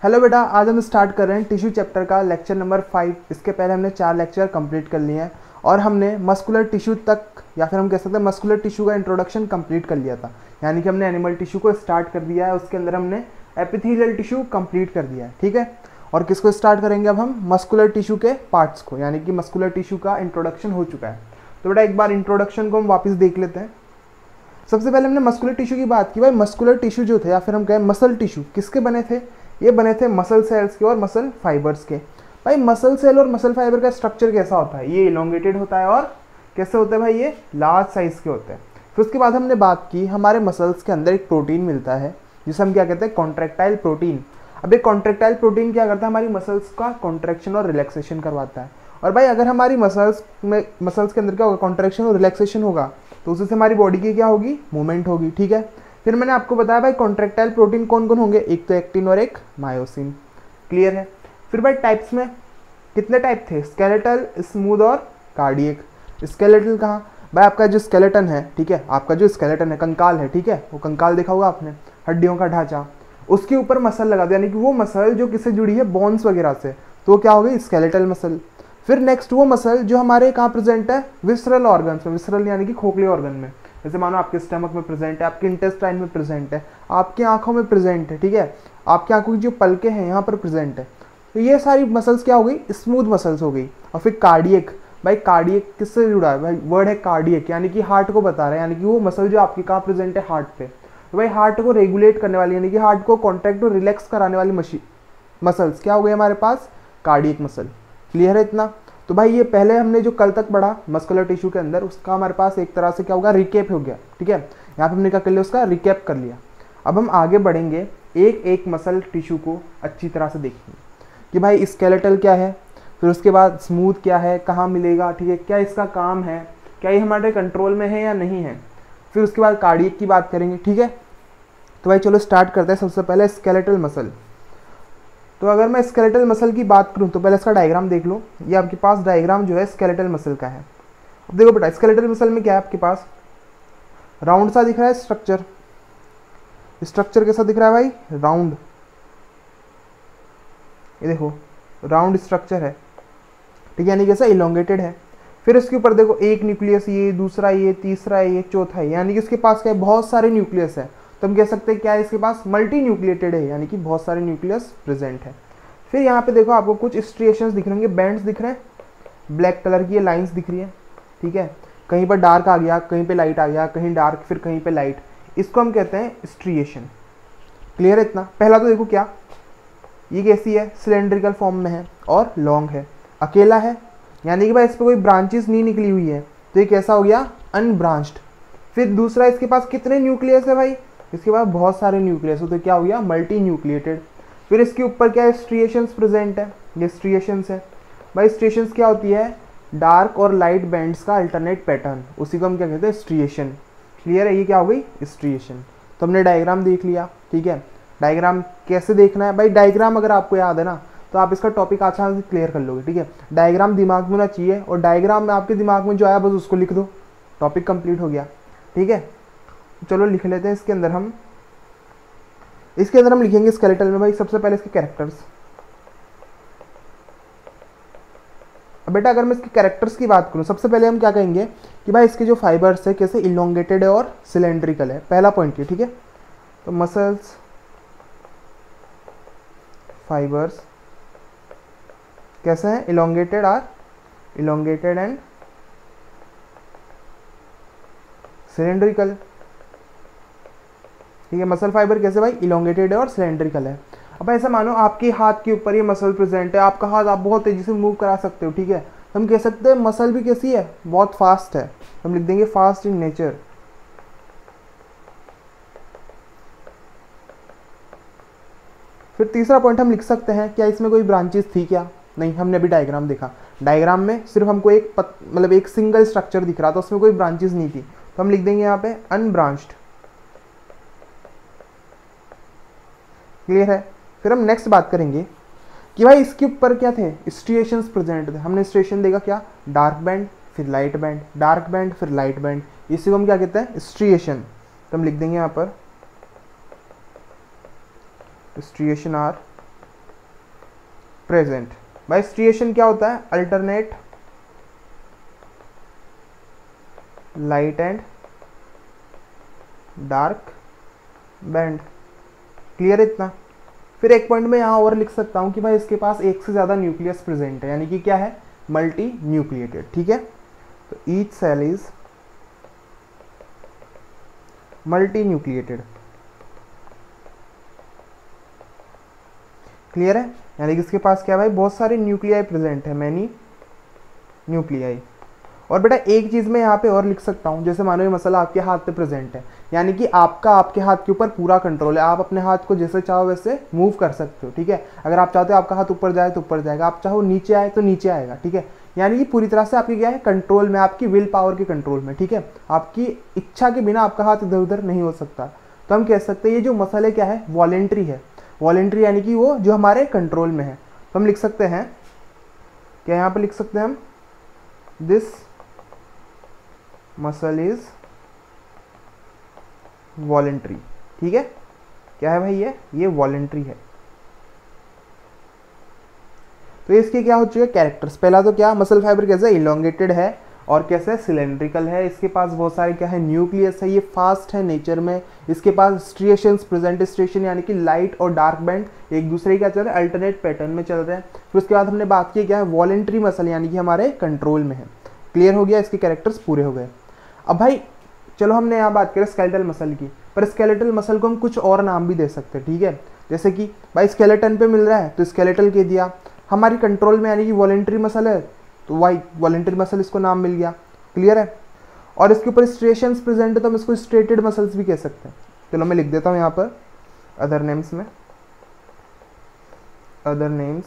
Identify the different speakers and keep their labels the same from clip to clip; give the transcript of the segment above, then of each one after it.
Speaker 1: Hello बेटा, आज हम स्टार्ट कर रहे हैं टिश्यू चैप्टर का लेक्चर नंबर 5। इसके पहले हमने 4 लेक्चर कंप्लीट कर लिए हैं और हमने मस्कुलर टिश्यू तक या फिर हम कह सकते हैं मस्कुलर टिश्यू का इंट्रोडक्शन कंप्लीट कर लिया था। यानी कि हमने एनिमल टिश्यू को स्टार्ट कर दिया है, उसके अंदर हमने एपिथेलियल टिश्यू कंप्लीट कर दिया है। ठीक है, और किसको स्टार्ट करेंगे अब हम? मस्कुलर टिश्यू के पार्ट्स को, यानी कि मस्कुलर टिश्यू का इंट्रोडक्शन हो चुका है। तो बेटा एक बार इंट्रोडक्शन को हम वापस देख लेते हैं। सबसे पहले हमने मस्कुलर टिश्यू की बात की। भाई मस्कुलर टिश्यू जो थे या फिर हम कहें मसल टिश्यू, किसके बने थे? ये बने थे मसल सेल्स के और मसल फाइबर्स के। भाई मसल सेल और मसल फाइबर का स्ट्रक्चर कैसा होता है? ये इलोंगेटेड होता है और कैसे होता है भाई? ये लार्ज साइज के होते हैं। फिर उसके बाद हमने बात की हमारे मसल्स के अंदर एक प्रोटीन मिलता है जिसे हम क्या कहते हैं? Contractile protein. अब ये कॉन्ट्रैक्टाइल प्रोटीन क्या करता है? हमारी मसल्स का कॉन्ट्रैक्शन और रिलैक्सेशन करवाता है। और भाई अगर हमारी मसल्स के अंदर क्या होगा? कॉन्ट्रैक्शन और रिलैक्सेशन होगा तो उससे हमारी बॉडी की क्या होगी? मूवमेंट होगी। ठीक है, फिर मैंने आपको बताया भाई कॉन्ट्रैक्टाइल प्रोटीन कौन कौन होंगे? एक तो एक्टिन और एक मायोसिन। क्लियर है? फिर भाई टाइप्स में कितने टाइप थे? स्केलेटल, स्मूथ और कार्डियक। स्केलेटल कहाँ? भाई आपका जो स्केलेटन है, ठीक है, आपका जो स्केलेटन है, कंकाल है, ठीक है, वो कंकाल देखा होगा आपने, हड्डियों का ढांचा, उसके ऊपर मसल लगा दो, यानी कि वो मसल जो किससे जुड़ी है? बोन्स वगैरह से, तो वो क्या हो गई? Skeletal muscle. फिर नेक्स्ट वो मसल जो हमारे कहाँ प्रेजेंट है? विसरल ऑर्गन्स में। विसरल यानी कि खोखले ऑर्गन में, जैसे मानो आपके स्टमक में प्रेजेंट है, आपके इंटेस्टाइन में प्रेजेंट है, आपकी आंखों में प्रेजेंट है, ठीक है, आपकी आंखों की जो पलकें हैं यहाँ पर प्रेजेंट है। तो ये सारी मसल्स क्या हो गई? स्मूथ मसल्स हो गई। और फिर कार्डियक। भाई कार्डियक किससे जुड़ा है? भाई वर्ड है कार्डियक, यानी कि हार्ट को बता रहा है, यानी कि वो मसल जो आपकी कहाँ प्रेजेंट है? हार्ट पे। तो भाई हार्ट को रेगुलेट करने वाली, यानी कि हार्ट को कॉन्ट्रैक्ट और रिलैक्स कराने वाली मसल्स क्या हो गई हमारे पास? Cardiac muscle. क्लियर है इतना? तो भाई ये पहले हमने जो कल तक पढ़ा मस्कुलर टिश्यू के अंदर, उसका हमारे पास एक तरह से क्या होगा? रिकेप हो गया। ठीक है, यहाँ पे हमने क्या कर लिया? उसका रिकेप कर लिया। अब हम आगे बढ़ेंगे, एक एक मसल टिश्यू को अच्छी तरह से देखेंगे कि भाई स्केलेटल क्या है, फिर उसके बाद स्मूथ क्या है, कहाँ मिलेगा, ठीक है, क्या इसका काम है, क्या ये हमारे कंट्रोल में है या नहीं है। फिर उसके बाद कार्डियक की बात करेंगे। ठीक है, तो भाई चलो स्टार्ट करते हैं। सबसे पहले स्केलेटल मसल। तो अगर मैं स्केलेटल मसल की बात करूं तो पहले इसका डायग्राम देख लो। ये आपके पास डायग्राम जो है स्केलेटल मसल का है। अब देखो बेटा, स्केलेटल मसल में क्या है आपके पास? राउंड सा दिख रहा है स्ट्रक्चर। स्ट्रक्चर कैसा दिख रहा है भाई? राउंड। ये देखो राउंड स्ट्रक्चर है, ठीक है, यानी कैसा? इलोंगेटेड है। फिर इसके ऊपर देखो एक न्यूक्लियस, ये दूसरा, ये तीसरा, ये चौथा है, यानी कि इसके पास क्या है? बहुत सारे न्यूक्लियस है। तो हम कह सकते हैं क्या है इसके पास? मल्टी न्यूक्लिएटेड है, यानी कि बहुत सारे न्यूक्लियस प्रेजेंट है। फिर यहाँ पे देखो आपको कुछ स्ट्रिएशंस दिख रहे होंगे, बैंड्स दिख रहे हैं, ब्लैक कलर की ये लाइंस दिख रही है। ठीक है, कहीं पर डार्क आ गया, कहीं पे लाइट आ गया, कहीं डार्क, फिर कहीं पे लाइट, इसको हम कहते हैं स्ट्रिएशन। क्लियर है इतना? पहला तो देखो क्या, ये कैसी है? सिलेंड्रिकल फॉर्म में है और लॉन्ग है, अकेला है, यानी कि भाई इस पर कोई ब्रांचेस नहीं निकली हुई है, तो ये कैसा हो गया? अनब्रांच्ड। फिर दूसरा, इसके पास कितने न्यूक्लियस है भाई? इसके बाद बहुत सारे न्यूक्लियस हो, तो क्या हो गया? Multi nucleated. फिर इसके ऊपर क्या है? स्ट्रिएशंस प्रेजेंट है, ये स्ट्रिएशंस है। भाई स्ट्रिएशंस क्या होती है? डार्क और लाइट बैंड्स का अल्टरनेट पैटर्न, उसी को हम क्या कहते हैं? स्ट्रिएशन। क्लियर है? ये क्या हो गई? स्ट्रिएशन। तो हमने डायग्राम देख लिया। ठीक है, डायग्राम कैसे देखना है? भाई डायग्राम अगर आपको याद है ना तो आप इसका टॉपिक आसान से क्लियर कर लोगे। ठीक है, डायग्राम दिमाग में होना चाहिए और डायग्राम में आपके दिमाग में जो आया बस उसको लिख दो, टॉपिक कंप्लीट हो गया। ठीक है, चलो लिख लेते हैं। इसके अंदर हम लिखेंगे स्केलेटल में भाई सबसे पहले इसके कैरेक्टर्स। अब बेटा अगर मैं इसके कैरेक्टर्स की बात करूं, सबसे पहले हम क्या कहेंगे कि भाई इसके जो फाइबर्स है कैसे? इलोंगेटेड है और सिलेंड्रिकल है। पहला पॉइंट ये। ठीक है, तो मसल्स फाइबर्स कैसे हैं? Elongated and cylindrical. ठीक है, मसल फाइबर कैसे भाई? इलोंगेटेड है और सिलेंड्रिकल है। अब ऐसा मानो आपके हाथ के ऊपर ये मसल प्रेजेंट है, आपका हाथ आप बहुत तेजी से मूव करा सकते हो। ठीक है, हम कह सकते हैं मसल भी कैसी है? बहुत फास्ट है। हम लिख देंगे फास्ट इन नेचर। फिर तीसरा पॉइंट हम लिख सकते हैं, क्या इसमें कोई ब्रांचेस थी क्या? नहीं, हमने अभी डायग्राम देखा, डायग्राम में सिर्फ हमको एक सिंगल स्ट्रक्चर दिख रहा था, उसमें कोई ब्रांचेस नहीं थी, तो हम लिख देंगे यहाँ पे अनब्रांच्ड। क्लियर है? फिर हम नेक्स्ट बात करेंगे कि भाई इसके ऊपर क्या थे? स्ट्रिएशंस प्रेजेंट थे। हमने स्ट्रिएशन देखा क्या? डार्क बैंड, फिर लाइट बैंड, डार्क बैंड, फिर लाइट बैंड, इसी को हम क्या कहते हैं? स्ट्रिएशन। तो हम लिख देंगे यहाँ पर स्ट्रिएशन आर प्रेजेंट। भाई स्ट्रिएशन क्या होता है? Alternate light and dark band. Clear इतना? फिर एक पॉइंट में यहाँ और लिख सकता हूँ कि भाई इसके पास एक से ज़्यादा न्यूक्लियस प्रेजेंट है, यानी कि क्या है? Multi nucleated. ठीक है, तो each cell is multi nucleated. Clear है? यानी कि इसके पास क्या है भाई? बहुत सारे न्यूक्लियाई प्रेजेंट है, मैनी न्यूक्लियाई। और बेटा एक चीज़ मैं यहाँ पे और लिख सकता हूँ, जैसे मानो ये मसला आपके हाथ पे प्रेजेंट है, यानी कि आपके हाथ के ऊपर पूरा कंट्रोल है, आप अपने हाथ को जैसे चाहो वैसे मूव कर सकते हो। ठीक है, अगर आप चाहते हो आपका हाथ ऊपर जाए तो ऊपर जाएगा, आप चाहो नीचे आए तो नीचे आएगा। ठीक है, यानी कि पूरी तरह से आपकी क्या है? कंट्रोल में, आपकी विल पावर के कंट्रोल में। ठीक है, आपकी इच्छा के बिना आपका हाथ इधर उधर नहीं हो सकता। तो हम कह सकते हैं ये जो मसले क्या है? वॉलेंट्री है। वॉलेंट्री यानी कि वो जो हमारे कंट्रोल में है। तो हम लिख सकते हैं क्या? यहाँ पर लिख सकते हैं हम दिस मसल इज वॉलेंट्री। ठीक है, क्या है भाई? ये वॉलेंट्री है। तो इसके क्या हो चुके हैं कैरेक्टर्स? पहला तो क्या? मसल फाइबर कैसे? इलोंगेटेड है और कैसे? सिलेंड्रिकल है। इसके पास बहुत सारे क्या है? न्यूक्लियस है। ये फास्ट है नेचर में। इसके पास स्ट्रिएशंस प्रेजेंट। स्ट्रिएशन यानी कि लाइट और डार्क बैंड एक दूसरे क्या चल रहे हैं? अल्टरनेट पैटर्न में चल रहे हैं। फिर उसके बाद हमने बात की क्या है? वॉलेंट्री मसल, यानी कि हमारे कंट्रोल में है। क्लियर हो गया? इसके कैरेक्टर्स पूरे हो गए। अब भाई चलो हमने यहाँ बात करें स्केलेटल मसल की, पर स्केलेटल मसल को हम कुछ और नाम भी दे सकते हैं। ठीक है, जैसे कि भाई स्केलेटन पे मिल रहा है तो स्केलेटल कह दिया। हमारी कंट्रोल में यानी कि वॉलेंट्री मसल है तो वाई वॉलेंट्री मसल इसको नाम मिल गया। क्लियर है? और इसके ऊपर स्ट्रिएशंस प्रेजेंट है तो हम इसको स्ट्रेटेड मसल्स भी कह सकते हैं। चलो मैं लिख देता हूँ यहाँ पर अदर नेम्स में। अदर नेम्स,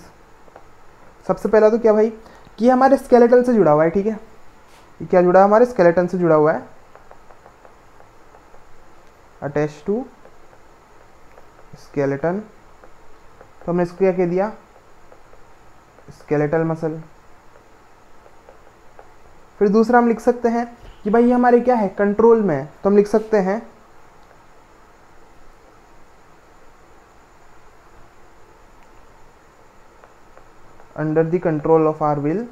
Speaker 1: सबसे पहला तो क्या भाई कि हमारे स्केलेटल से जुड़ा हुआ है। ठीक है, ये क्या जुड़ा है? हमारे स्केलेटन से जुड़ा हुआ है, अटैच टू स्केलेटन। तो हमने इसको क्या कह दिया? Skeletal muscle. फिर दूसरा हम लिख सकते हैं कि भाई ये हमारे क्या है? कंट्रोल में है, तो हम लिख सकते हैं under the control of our will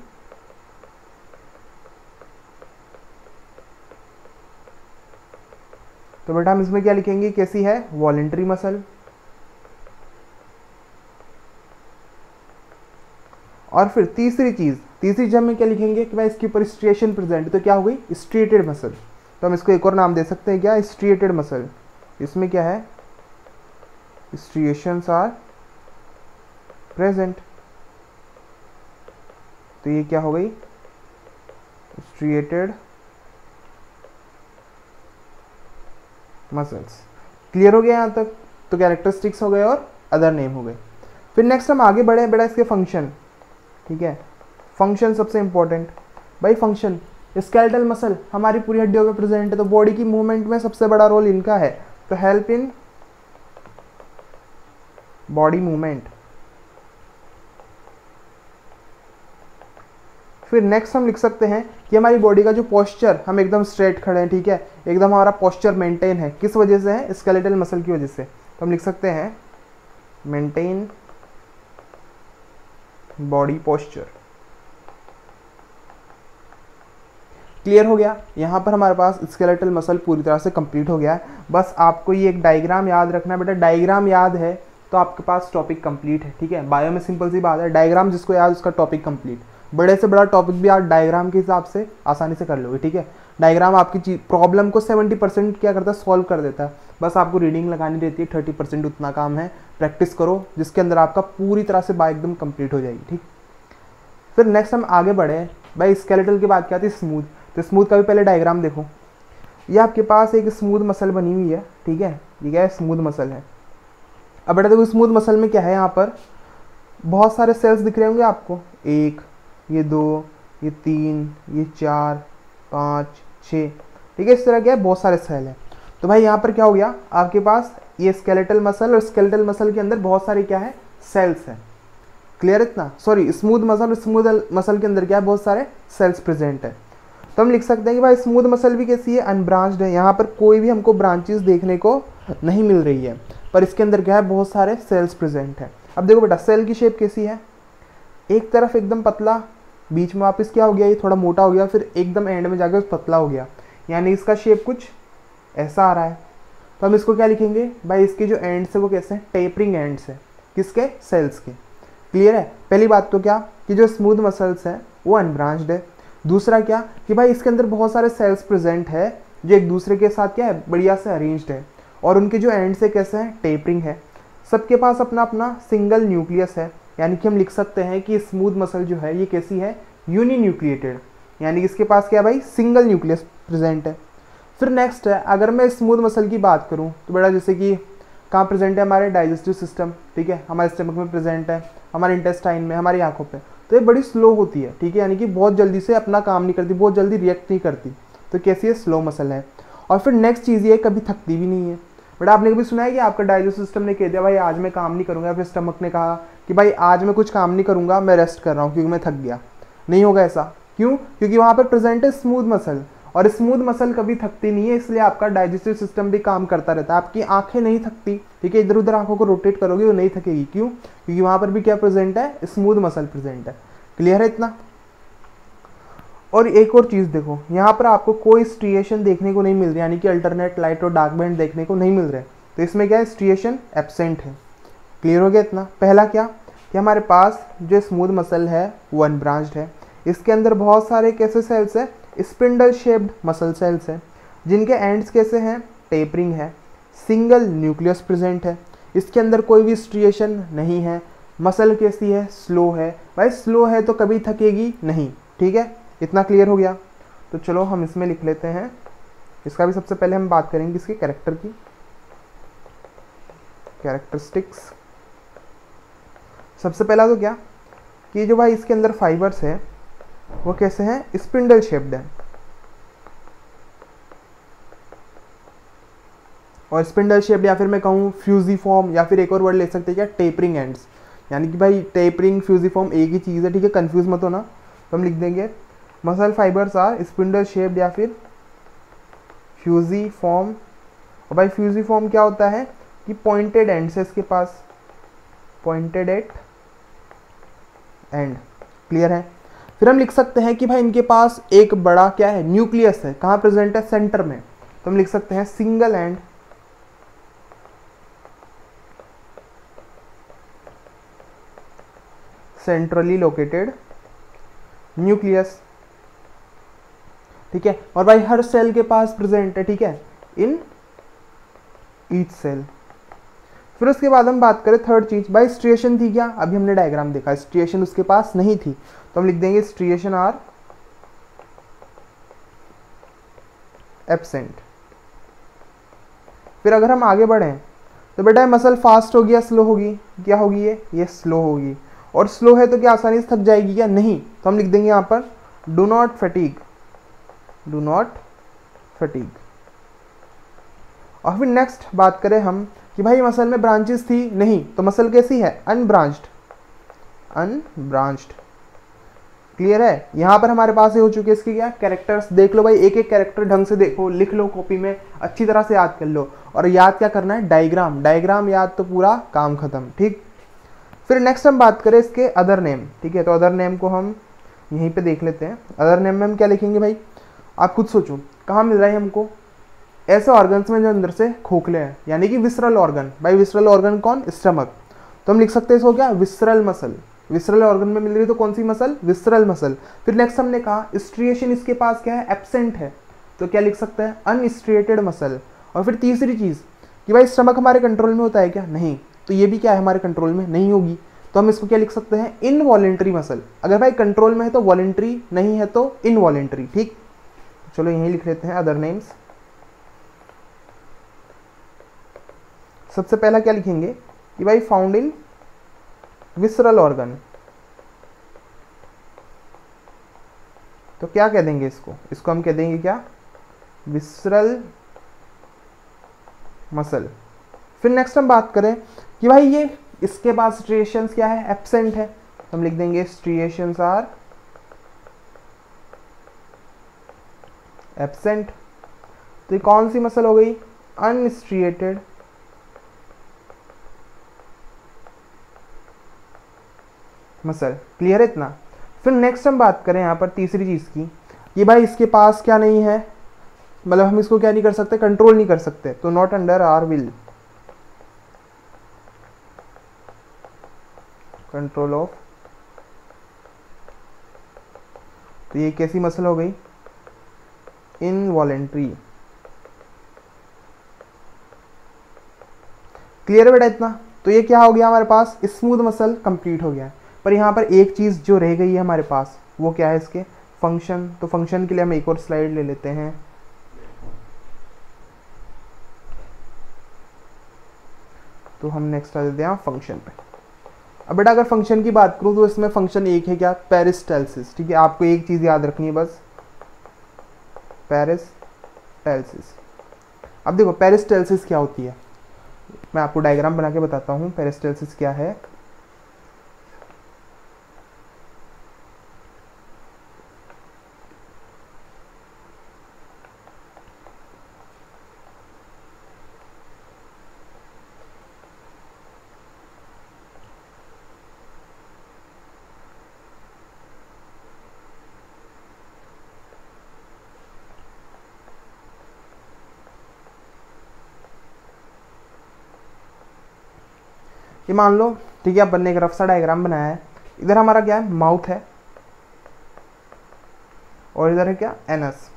Speaker 1: तो बेटा हम इसमें क्या लिखेंगे? कैसी है? Voluntary muscle. और फिर तीसरी चीज हम क्या लिखेंगे कि भाई इसके ऊपर स्ट्रिएशन प्रेजेंट, तो क्या हो गई? Striated muscle. तो हम इसको एक और नाम दे सकते हैं क्या? Striated muscle. इसमें क्या है? Striations are present. तो ये क्या हो गई? Striated muscles. क्लियर हो गया यहाँ तक? तो कैरेक्टरिस्टिक्स हो गए और अदर नेम हो गए। फिर नेक्स्ट हम आगे बढ़े बेटा इसके फंक्शन। ठीक है, फंक्शन सबसे इंपॉर्टेंट। भाई फंक्शन, स्केलेटल मसल हमारी पूरी हड्डियों में प्रेजेंट है तो बॉडी की मूवमेंट में सबसे बड़ा रोल इनका है, तो हेल्प इन बॉडी मूवमेंट। फिर नेक्स्ट हम लिख सकते हैं कि हमारी बॉडी का जो पोस्चर, हम एकदम स्ट्रेट खड़े हैं। ठीक है, एकदम हमारा पोस्चर मेंटेन है, किस वजह से है? स्केलेटल मसल की वजह से। तो हम लिख सकते हैं मेंटेन बॉडी पोस्चर। क्लियर हो गया? यहाँ पर हमारे पास स्केलेटल मसल पूरी तरह से कंप्लीट हो गया है। बस आपको ये एक डायग्राम याद रखना है बेटा। डायग्राम याद है तो आपके पास टॉपिक कंप्लीट है। ठीक है, बायो में सिंपल सी बात है, डायग्राम जिसको याद उसका टॉपिक कंप्लीट। बड़े से बड़ा टॉपिक भी आप डायग्राम के हिसाब से आसानी से कर लोगे। ठीक है, डायग्राम आपकी प्रॉब्लम को 70% क्या करता है? सॉल्व कर देता है। बस आपको रीडिंग लगानी रहती है, 30% उतना काम है। प्रैक्टिस करो जिसके अंदर आपका पूरी तरह से बाय एकदम कंप्लीट हो जाएगी। ठीक, फिर नेक्स्ट हम आगे बढ़े। भाई स्केलेटल की बात क्या थी? स्मूथ। तो स्मूथ का भी पहले डायग्राम देखो। ये आपके पास एक स्मूथ मसल बनी हुई है। ठीक है, ये क्या है? स्मूथ मसल है। अब बेटा देखो स्मूथ मसल में क्या है? यहाँ पर बहुत सारे सेल्स दिख रहे होंगे आपको, 1, ये 2, ये 3, ये 4, 5, 6। ठीक है, इस तरह क्या है? बहुत सारे सेल हैं। तो भाई यहाँ पर क्या हो गया? आपके पास ये स्केलेटल मसल, और स्केलेटल मसल के अंदर बहुत सारे क्या है? सेल्स हैं। क्लियर इतना? Sorry, smooth muscle, smooth muscle के अंदर क्या है? बहुत सारे सेल्स प्रेजेंट है। तो हम लिख सकते हैं कि भाई स्मूथ मसल भी कैसी है? अनब्रांच्ड है। यहाँ पर कोई भी हमको ब्रांचेस देखने को नहीं मिल रही है, पर इसके अंदर क्या है? बहुत सारे सेल्स प्रेजेंट है। अब देखो बेटा सेल की शेप कैसी है? एक तरफ एकदम पतला, बीच में वापस क्या हो गया, ये थोड़ा मोटा हो गया, फिर एकदम एंड में जाकर पतला हो गया, यानी इसका शेप कुछ ऐसा आ रहा है। तो हम इसको क्या लिखेंगे भाई, इसके जो एंड्स है वो कैसे हैं, टेपरिंग एंड्स है, किसके, सेल्स के। क्लियर है। पहली बात तो क्या कि जो स्मूथ मसल्स हैं वो अनब्रांच्ड है। दूसरा क्या कि भाई इसके अंदर बहुत सारे सेल्स प्रेजेंट है जो एक दूसरे के साथ क्या है, बढ़िया से अरेंज्ड है, और उनके जो एंड से कैसे हैं, टेपरिंग है। सबके पास अपना अपना सिंगल न्यूक्लियस है, यानी कि हम लिख सकते हैं कि स्मूथ मसल जो है ये कैसी है, यूनिन्यूक्लिएटेड, यानी कि इसके पास क्या है भाई, सिंगल न्यूक्लियस प्रेजेंट है। फिर नेक्स्ट है, अगर मैं स्मूथ मसल की बात करूँ तो बेटा जैसे कि कहाँ प्रेजेंट है, हमारे डाइजेस्टिव सिस्टम, ठीक है, हमारे स्टमक में प्रेजेंट है, हमारे इंटेस्टाइन में, हमारी आंखों पे, तो ये बड़ी स्लो होती है, ठीक है, यानी कि बहुत जल्दी से अपना काम नहीं करती, बहुत जल्दी रिएक्ट नहीं करती, तो कैसी है, स्लो मसल है। और फिर नेक्स्ट चीज़ ये कभी थकती भी नहीं है। बट आपने कभी सुना है कि आपका डाइजेस्टिव सिस्टम ने कह दिया भाई आज मैं काम नहीं करूँगा, फिर स्टमक ने कहा कि भाई आज मैं कुछ काम नहीं करूँगा, मैं रेस्ट कर रहा हूँ क्योंकि मैं थक गया, नहीं होगा ऐसा। क्यों, क्योंकि वहाँ पर प्रेजेंट है स्मूथ मसल, और स्मूथ मसल कभी थकती नहीं है, इसलिए आपका डाइजेस्टिव सिस्टम भी काम करता रहता है। आपकी आंखें नहीं थकती, ठीक है, इधर उधर आंखों को रोटेट करोगे वो नहीं थकेगी। क्यों, क्योंकि वहाँ पर भी क्या प्रेजेंट है, स्मूथ मसल प्रेजेंट है। क्लियर है इतना। और एक और चीज़ देखो, यहाँ पर आपको कोई स्ट्रिएशन देखने को नहीं मिल रही, यानी कि अल्टरनेट लाइट और डार्क बैंड देखने को नहीं मिल रहे, तो इसमें क्या है, स्ट्रिएशन एब्सेंट है। क्लियर हो गया इतना। पहला क्या कि हमारे पास जो स्मूथ मसल है वो अनब्रांच्ड है, इसके अंदर बहुत सारे कैसे सेल्स है, स्पिंडल शेप्ड मसल सेल्स है, जिनके एंड्स कैसे हैं, टेपरिंग है, सिंगल न्यूक्लियस प्रेजेंट है, इसके अंदर कोई भी स्ट्रिएशन नहीं है, मसल कैसी है, स्लो है। भाई स्लो है तो कभी थकेगी नहीं, ठीक है, इतना क्लियर हो गया। तो चलो हम इसमें लिख लेते हैं, इसका भी सबसे पहले हम बात करेंगे इसके कैरेक्टर की, कैरेक्टरिस्टिक्स। सबसे पहला तो क्या कि जो भाई इसके अंदर फाइबर्स है वो कैसे हैं, स्पिंडल शेप्ड है, और स्पिंडल शेप्ड या फिर मैं कहूँ फ्यूजीफॉर्म, या फिर एक और वर्ड ले सकते हैं क्या, टेपरिंग एंड्स, यानी कि भाई टेपरिंग फ्यूजीफॉर्म एक ही चीज़ है, ठीक है, कंफ्यूज मत होना। तो हम लिख देंगे muscle fibres are spindle shaped या फिर फ्यूजीफॉर्म। और भाई फ्यूजीफॉर्म क्या होता है कि पॉइंटेड एंड्स है इसके पास, पॉइंटेड एट एंड। क्लियर है। फिर हम लिख सकते हैं कि भाई इनके पास एक बड़ा क्या है, न्यूक्लियस है, कहाँ प्रेजेंट है, सेंटर में, तो हम लिख सकते हैं single and centrally located nucleus, ठीक है। और भाई हर सेल के पास प्रेजेंट है, ठीक है, इन ईच सेल। फिर उसके बाद हम बात करें थर्ड चीज, भाई स्ट्रिएशन थी क्या, अभी हमने डायग्राम देखा, स्ट्रिएशन उसके पास नहीं थी, तो हम लिख देंगे स्ट्रिएशन आर एब्सेंट। फिर अगर हम आगे बढ़े तो बेटा मसल फास्ट होगी या स्लो होगी, क्या होगी, ये स्लो होगी, और स्लो है तो क्या आसानी से थक जाएगी क्या, नहीं, तो हम लिख देंगे यहाँ पर do not fatigue, do not fatigue. और फिर नेक्स्ट बात करें हम कि भाई मसल में ब्रांचेस थी नहीं, तो मसल कैसी है, अनब्रांच्ड, अनब्रांच्ड। क्लियर है। यहाँ पर हमारे पास ये हो चुके इसके क्या कैरेक्टर्स, देख लो भाई, एक एक कैरेक्टर ढंग से देखो, लिख लो कॉपी में, अच्छी तरह से याद कर लो, और याद क्या करना है, डायग्राम, डायग्राम याद तो पूरा काम खत्म, ठीक। फिर नेक्स्ट हम बात करें इसके अदर नेम, ठीक है, तो अदर नेम को हम यहीं पे देख लेते हैं। अदर नेम में हम क्या लिखेंगे भाई, आप खुद सोचो, कहाँ मिल रहा है हमको, ऐसे ऑर्गन्स में जो अंदर से खोखले हैं, यानी कि विसरल ऑर्गन। भाई विसरल ऑर्गन कौन, स्टमक, तो हम लिख सकते हैं इसको क्या, विसरल मसल। विसरल ऑर्गन में मिल रही तो कौन सी मसल, विसरल मसल। फिर नेक्स्ट हमने कहा स्ट्रिएशन इसके पास क्या है, एब्सेंट है, तो क्या लिख सकते हैं, अनस्ट्रिएटेड मसल। और फिर तीसरी चीज कि भाई स्टमक हमारे कंट्रोल में होता है क्या, नहीं, तो ये भी क्या है, हमारे कंट्रोल में नहीं होगी, तो हम इसको क्या लिख सकते हैं, इनवॉलेंट्री मसल। अगर भाई कंट्रोल में है तो वॉलेंट्री, नहीं है तो इनवॉलेंट्री, ठीक। चलो यही लिख लेते हैं अदर नेम्स। सबसे पहला क्या लिखेंगे कि भाई फाउंड इन विसरल ऑर्गन, तो क्या कह देंगे इसको, इसको हम कह देंगे क्या, विसरल मसल। फिर नेक्स्ट हम बात करें कि भाई ये इसके पास स्ट्रिएशंस क्या है, एब्सेंट है, तो हम लिख देंगे स्ट्रिएशंस आर एब्सेंट। तो ये कौन सी मसल हो गई, अनस्ट्रिएटेड मसल। क्लियर है इतना। फिर नेक्स्ट हम बात करें यहाँ पर तीसरी चीज़ की, ये भाई इसके पास क्या नहीं है, मतलब हम इसको क्या नहीं कर सकते, कंट्रोल नहीं कर सकते, तो not under our will, control of. तो ये कैसी मसल हो गई, इनवॉलेंट्री। क्लियर है बेटा इतना। तो ये क्या हो गया हमारे पास, स्मूथ मसल कंप्लीट हो गया। पर यहाँ पर एक चीज़ जो रह गई है हमारे पास, वो क्या है, इसके फंक्शन। तो फंक्शन के लिए हम एक और स्लाइड ले लेते हैं। तो हम नेक्स्ट आ जाते हैं फंक्शन पे। अब बेटा अगर फंक्शन की बात करूँ तो इसमें फंक्शन एक है क्या, पेरिस्टाल्सिस। ठीक है, आपको एक चीज़ याद रखनी है बस, पेरिस्टाल्सिस। अब देखो पेरिस्टाल्सिस क्या होती है, मैं आपको डायग्राम बना के बताता हूँ पेरिस्टाल्सिस क्या है। ये मान लो, ठीक है, अपन ने एक रफ सा डायग्राम बनाया है। इधर हमारा क्या है, माउथ है, और इधर है क्या, एनस।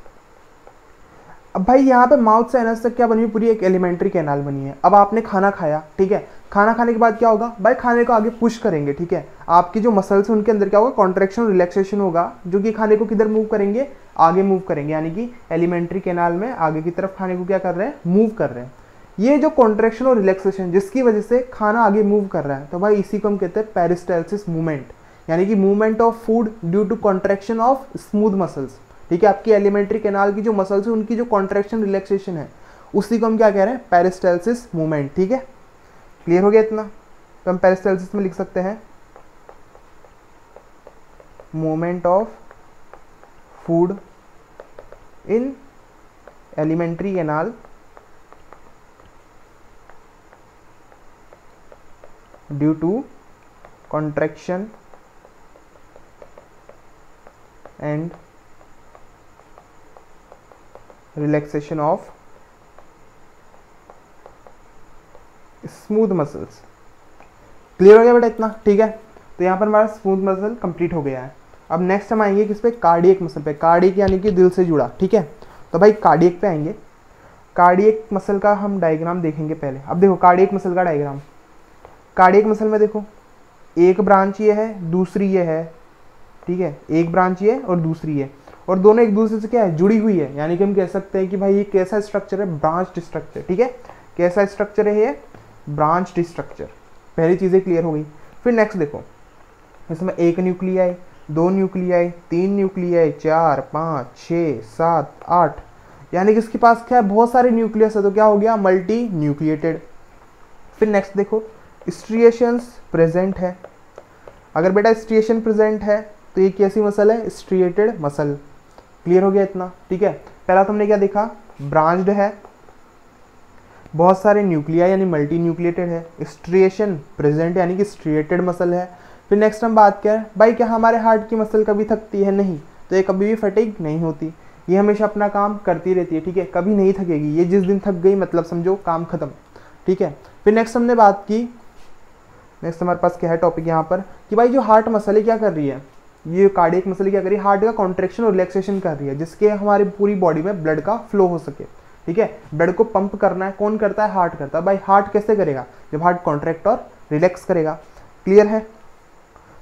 Speaker 1: अब भाई यहाँ पे माउथ से एनस तक क्या बनी हुई, पूरी एक एलिमेंट्री कैनाल बनी है। अब आपने खाना खाया, ठीक है, खाना खाने के बाद क्या होगा भाई, खाने को आगे पुश करेंगे। ठीक है, आपकी जो मसल्स हैं उनके अंदर क्या होगा, कॉन्ट्रैक्शन रिलैक्सेशन होगा, जो कि खाने को किधर मूव करेंगे, आगे मूव करेंगे, यानी कि एलिमेंट्री कैनाल में आगे की तरफ खाने को क्या कर रहे हैं, मूव कर रहे हैं। ये जो कॉन्ट्रैक्शन और रिलैक्सेशन जिसकी वजह से खाना आगे मूव कर रहा है, तो भाई इसी को हम कहते हैं पेरिस्टाल्सिस मूवमेंट, यानी कि movement of food due to contraction of smooth muscles. ठीक है, आपकी एलिमेंट्री कैनाल की जो मसल्स है उनकी जो कॉन्ट्रैक्शन रिलैक्सेशन है, उसी को हम क्या कह रहे हैं, पेरिस्टाल्सिस मूवमेंट। ठीक है, क्लियर हो गया इतना। तो हम पेरिस्टाल्सिस में लिख सकते हैं movement of food in alimentary canal due to contraction and relaxation of smooth muscles. Clear हो गया बेटा इतना, ठीक है। तो यहाँ पर हमारा स्मूथ मसल कंप्लीट हो गया है। अब नेक्स्ट हम आएंगे किस पे, कार्डियक मसल पे। कार्डियक यानी कि दिल से जुड़ा, ठीक है। तो भाई कार्डियक पे आएंगे। कार्डियक मसल का हम डायग्राम देखेंगे पहले। अब देखो कार्डियक मसल का डायग्राम, कार्डियक मसल में देखो एक ब्रांच ये है, दूसरी ये है, ठीक है, एक ब्रांच ये और दूसरी है, और दोनों एक दूसरे से क्या है, जुड़ी हुई है। यानी कि हम कह सकते हैं कि भाई ये कैसा स्ट्रक्चर है, ब्रांच स्ट्रक्चर। ठीक है, कैसा स्ट्रक्चर है ये, ब्रांच स्ट्रक्चर। पहली चीज़ें क्लियर हो गई। फिर नेक्स्ट देखो, इसमें एक न्यूक्लियाई, दो न्यूक्लियाई, तीन न्यूक्लियाई, 4 5 6 7 8, यानी कि इसके पास क्या है, बहुत सारे न्यूक्लियस है, तो क्या हो गया, मल्टी न्यूक्लिएटेड। फिर नेक्स्ट देखो, स्ट्रिएशंस प्रेजेंट है। अगर बेटा स्ट्रिएशन प्रेजेंट है तो ये कैसी मसल है, स्ट्रिएटेड मसल। क्लियर हो गया इतना, ठीक है। पहला तुमने क्या देखा, ब्रांच्ड है, बहुत सारे न्यूक्लिया यानी मल्टी न्यूक्लिएटेड है, स्ट्रिएशन प्रेजेंट यानी कि स्ट्रिएटेड मसल है। फिर नेक्स्ट हम बात करें, भाई क्या हमारे हार्ट की मसल कभी थकती है, नहीं, तो ये कभी भी फटीग नहीं होती, ये हमेशा अपना काम करती रहती है। ठीक है, कभी नहीं थकेगी, ये जिस दिन थक गई मतलब समझो काम खत्म। ठीक है, फिर नेक्स्ट हमने बात की, नेक्स्ट हमारे पास क्या है टॉपिक यहाँ पर, कि भाई जो हार्ट मसल है क्या कर रही है, ये कार्डियक मसल क्या कर रही है, हार्ट का कॉन्ट्रैक्शन और रिलैक्सेशन कर रही है, जिसके हमारी पूरी बॉडी में ब्लड का फ्लो हो सके। ठीक है, ब्लड को पंप करना है, कौन करता है, हार्ट करता है। भाई हार्ट कैसे करेगा, जब हार्ट कॉन्ट्रैक्ट और रिलैक्स करेगा। क्लियर है,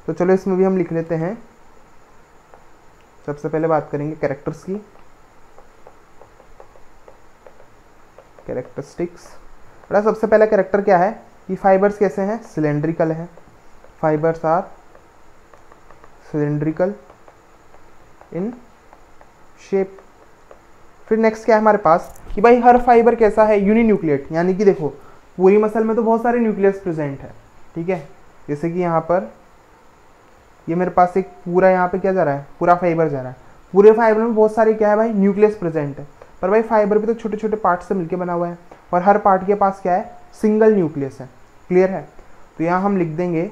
Speaker 1: तो चलो इसमें भी हम लिख लेते हैं। सबसे पहले बात करेंगे कैरेक्टर्स की, कैरेक्टरिस्टिक्स। सबसे पहला कैरेक्टर क्या है, कि फाइबर्स कैसे हैं, सिलेंड्रिकल है, fibres are cylindrical in shape. फिर नेक्स्ट क्या है हमारे पास, कि भाई हर फाइबर कैसा है, यूनिन्यूक्लिएट, यानी कि देखो पूरी मसल में तो बहुत सारे न्यूक्लियस प्रेजेंट है। ठीक है, जैसे कि यहाँ पर ये मेरे पास एक पूरा यहाँ पे क्या जा रहा है, पूरा फाइबर जा रहा है, पूरे फाइबर में बहुत सारे क्या है भाई, न्यूक्लियस प्रेजेंट है। पर भाई फाइबर भी तो छोटे छोटे पार्ट से मिलकर बना हुआ है, और हर पार्ट के पास क्या है, सिंगल न्यूक्लियस है। क्लियर है, तो यहाँ हम लिख देंगे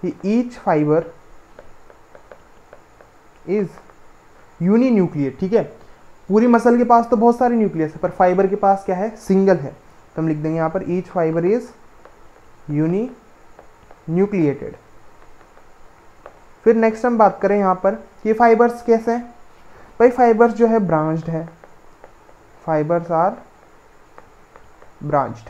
Speaker 1: कि ईच फाइबर इज यूनिन्यूक्लिएट। ठीक है, पूरी मसल के पास तो बहुत सारे न्यूक्लियस है, पर फाइबर के पास क्या है, सिंगल है। तो हम लिख देंगे यहाँ पर ईच फाइबर इज यूनिन्यूक्लिएटेड। फिर नेक्स्ट हम बात करें यहाँ पर ये फाइबर्स कैसे हैं। भाई फाइबर्स जो है ब्रांच्ड है, फाइबर्स आर ब्रांच्ड।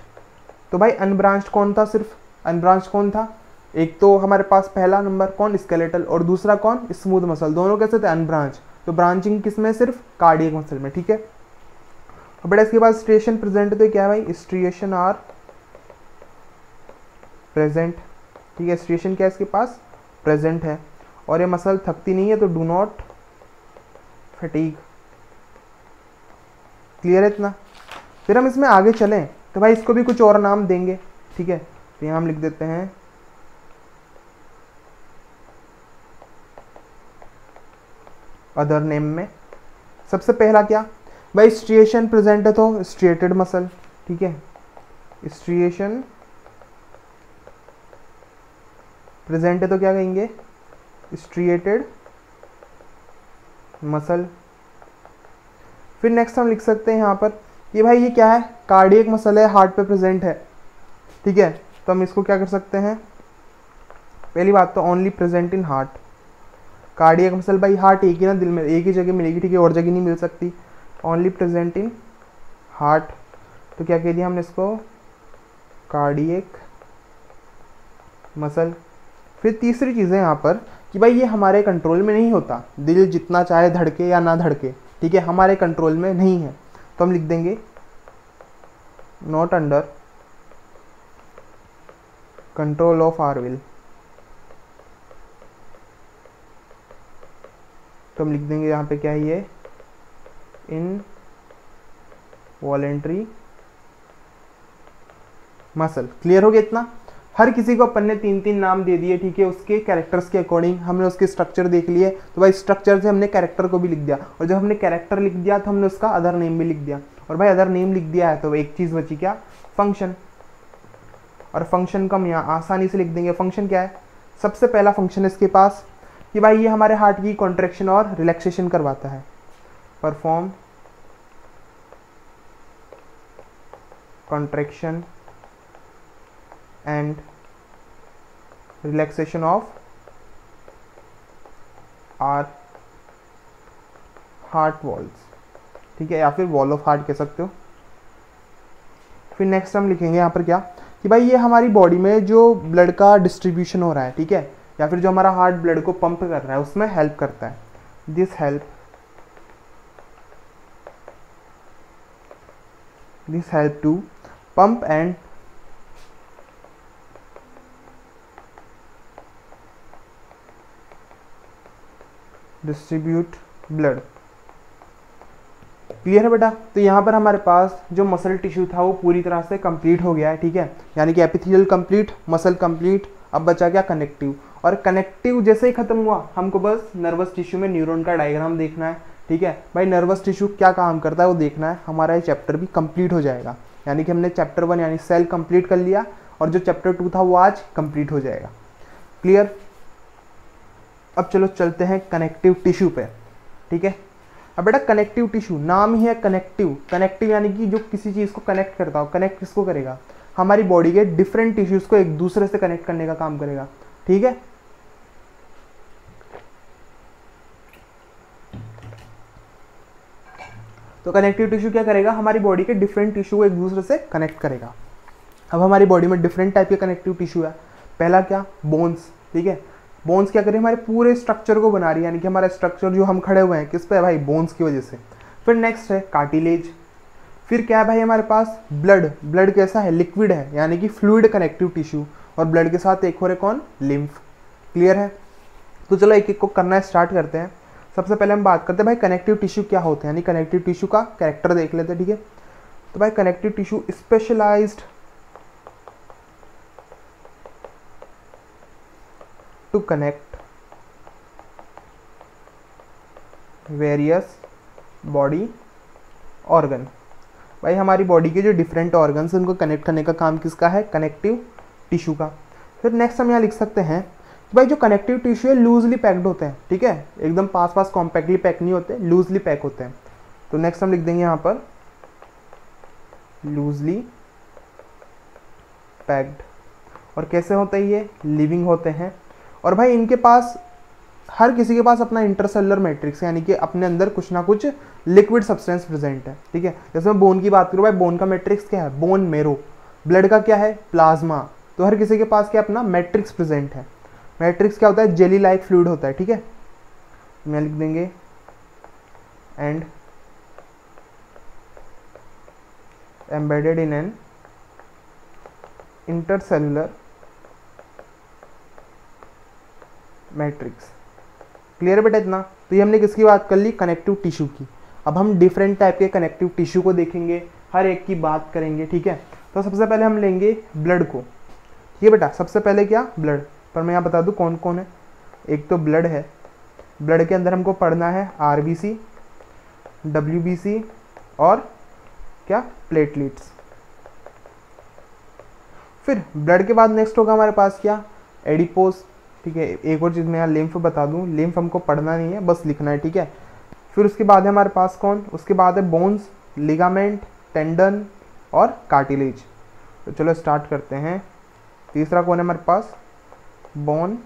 Speaker 1: तो भाई अनब्रांच्ड कौन था, सिर्फ अनब्रांच्ड कौन था, एक तो हमारे पास पहला नंबर कौन, स्केलेटल, और दूसरा कौन, स्मूथ मसल। दोनों कैसे थे, अनब्रांच। तो ब्रांचिंग किस में, सिर्फ कार्डियक मसल में। ठीक है, और बेटा इसके बाद स्ट्रिएशन प्रेजेंट है, तो क्या है भाई, स्ट्रिएशन आर प्रेजेंट। ठीक है, स्ट्रिएशन क्या है इसके पास, प्रेजेंट है, और ये मसल थकती नहीं है, तो डू नॉट फटीग। क्लियर है इतना। फिर हम इसमें आगे चलें तो भाई इसको भी कुछ और नाम देंगे। ठीक है, तो यहाँ हम लिख देते हैं अदर नेम में। सबसे पहला क्या भाई, स्ट्रिएशन प्रेजेंट है तो स्ट्रिएटेड मसल। ठीक है, स्ट्रिएशन प्रेजेंट है तो क्या कहेंगे, स्ट्रिएटेड मसल। फिर नेक्स्ट हम लिख सकते हैं यहाँ पर कि भाई ये क्या है, कार्डियक मसल है, हार्ट पे प्रेजेंट है। ठीक है, तो हम इसको क्या कर सकते हैं, पहली बात तो only present in heart. Cardiac muscle भाई हार्ट एक ही ना, दिल में एक ही जगह मिलेगी। ठीक है, और जगह नहीं मिल सकती, ओनली प्रेजेंट इन हार्ट। तो क्या कह दिया हमने इसको, कार्डियक मसल। फिर तीसरी चीज़ है यहाँ पर कि भाई ये हमारे कंट्रोल में नहीं होता, दिल जितना चाहे धड़के या ना धड़के। ठीक है, हमारे कंट्रोल में नहीं है, तो हम लिख देंगे not under control of our will. तो हम लिख देंगे यहाँ पे क्या है ये, इन वॉलेंट्री मसल। क्लियर हो गया इतना। हर किसी को अपन ने 3-3 नाम दे दिए। ठीक है, उसके कैरेक्टर्स के अकॉर्डिंग हमने उसके स्ट्रक्चर देख लिए। तो भाई स्ट्रक्चर से हमने कैरेक्टर को भी लिख दिया, और जब हमने कैरेक्टर लिख दिया तो हमने उसका अदर नेम भी लिख दिया। और भाई अदर नेम लिख दिया है तो एक चीज़ बची क्या, फंक्शन। और फंक्शन को हम यहाँ आसानी से लिख देंगे। फंक्शन क्या है, सबसे पहला फंक्शन है इसके पास कि भाई ये हमारे हार्ट की कॉन्ट्रैक्शन और रिलैक्सेशन करवाता है। Perform contraction and relaxation of our heart walls. ठीक है, या फिर वॉल ऑफ हार्ट कह सकते हो। फिर नेक्स्ट हम लिखेंगे यहाँ पर क्या कि भाई ये हमारी बॉडी में जो ब्लड का डिस्ट्रीब्यूशन हो रहा है, ठीक है, या फिर जो हमारा हार्ट ब्लड को पंप कर रहा है उसमें हेल्प करता है। This help to pump and distribute blood. Clear है बेटा। तो यहाँ पर हमारे पास जो मसल टिश्यू था वो पूरी तरह से कंप्लीट हो गया है। ठीक है, यानी कि एपिथेलियल कंप्लीट, मसल कंप्लीट। अब बचा क्या, कनेक्टिव। और कनेक्टिव जैसे ही खत्म हुआ हमको बस नर्वस टिश्यू में न्यूरॉन का डायग्राम देखना है। ठीक है भाई, नर्वस टिश्यू क्या काम करता है वो देखना है, हमारा ये चैप्टर भी कंप्लीट हो जाएगा। यानी कि हमने चैप्टर 1 यानी सेल कंप्लीट कर लिया, और जो चैप्टर 2 था वो आज कंप्लीट हो जाएगा। क्लियर। अब चलो चलते हैं कनेक्टिव टिश्यू पे। ठीक है, अब बेटा कनेक्टिव टिश्यू नाम ही है कनेक्टिव। कनेक्टिव यानी कि जो किसी चीज़ को कनेक्ट करता हो। कनेक्ट किसको करेगा, हमारी बॉडी के डिफरेंट टिश्यूज को एक दूसरे से कनेक्ट करने का काम करेगा। ठीक है, तो कनेक्टिव टिश्यू क्या करेगा, हमारी बॉडी के डिफरेंट टिश्यू को एक दूसरे से कनेक्ट करेगा। अब हमारी बॉडी में डिफरेंट टाइप के कनेक्टिव टिश्यू है। पहला क्या, बोन्स। ठीक है, बोन्स क्या करें, हमारे पूरे स्ट्रक्चर को बना रही है, यानी कि हमारा स्ट्रक्चर जो हम खड़े हुए हैं किस पे, भाई बोन्स की वजह से। फिर नेक्स्ट है कार्टिलेज। फिर क्या है भाई हमारे पास, ब्लड। ब्लड कैसा है, लिक्विड है, यानी कि फ्लूइड कनेक्टिव टिश्यू। और ब्लड के साथ एक और है कौन, लिम्फ। क्लियर है। तो चलो एक एक को करना स्टार्ट करते हैं। सबसे पहले हम बात करते हैं भाई कनेक्टिव टिश्यू क्या होते हैं, यानी कनेक्टिव टिश्यू का कैरेक्टर देख लेते हैं। ठीक है, तो भाई connective tissue specialised to connect various body organ. भाई हमारी बॉडी के जो डिफरेंट ऑर्गन्स हैं उनको कनेक्ट करने का काम किसका है, कनेक्टिव टिश्यू का। फिर नेक्स्ट हम यहाँ लिख सकते हैं भाई जो कनेक्टिव टिश्यू है लूजली पैक्ड होते हैं, ठीक है, एकदम पास पास कॉम्पैक्टली पैक नहीं होते, लूजली पैक होते हैं। तो नेक्स्ट हम लिख देंगे यहाँ पर लूजली पैक्ड। और कैसे होते हैं ये, लिविंग होते हैं। और भाई इनके पास, हर किसी के पास अपना इंटरसेलुलर मैट्रिक्स है, यानी कि अपने अंदर कुछ ना कुछ लिक्विड सब्सटेंस प्रेजेंट है, ठीक है। जैसे मैं बोन की बात करूँ भाई, बोन का मैट्रिक्स क्या है, बोन मेरो। ब्लड का क्या है, प्लाज्मा। तो हर किसी के पास क्या अपना मैट्रिक्स प्रेजेंट है। मैट्रिक्स क्या होता है, जेली लाइक फ्लूइड होता है, ठीक है। मैं लिख देंगे and embedded in an intercellular matrix. Clear है बेटा इतना। तो ये हमने किसकी बात कर ली, कनेक्टिव टिश्यू की। अब हम डिफरेंट टाइप के कनेक्टिव टिश्यू को देखेंगे, हर एक की बात करेंगे, ठीक है। तो सबसे पहले हम लेंगे ब्लड को, ठीक है बेटा। सबसे पहले क्या, ब्लड। पर मैं यहाँ बता दूँ कौन कौन है। एक तो ब्लड है, ब्लड के अंदर हमको पढ़ना है RBC, WBC और क्या, प्लेटलेट्स। फिर ब्लड के बाद नेक्स्ट होगा हमारे पास क्या, एडिपोस, ठीक है। एक और चीज़ मैं यहाँ लिम्फ बता दूँ, लिम्फ हमको पढ़ना नहीं है, बस लिखना है, ठीक है। फिर उसके बाद है हमारे पास कौन, उसके बाद है बोन्स, लिगामेंट, टेंडन और कार्टिलेज। तो चलो स्टार्ट करते हैं। तीसरा कौन है हमारे पास, बोन,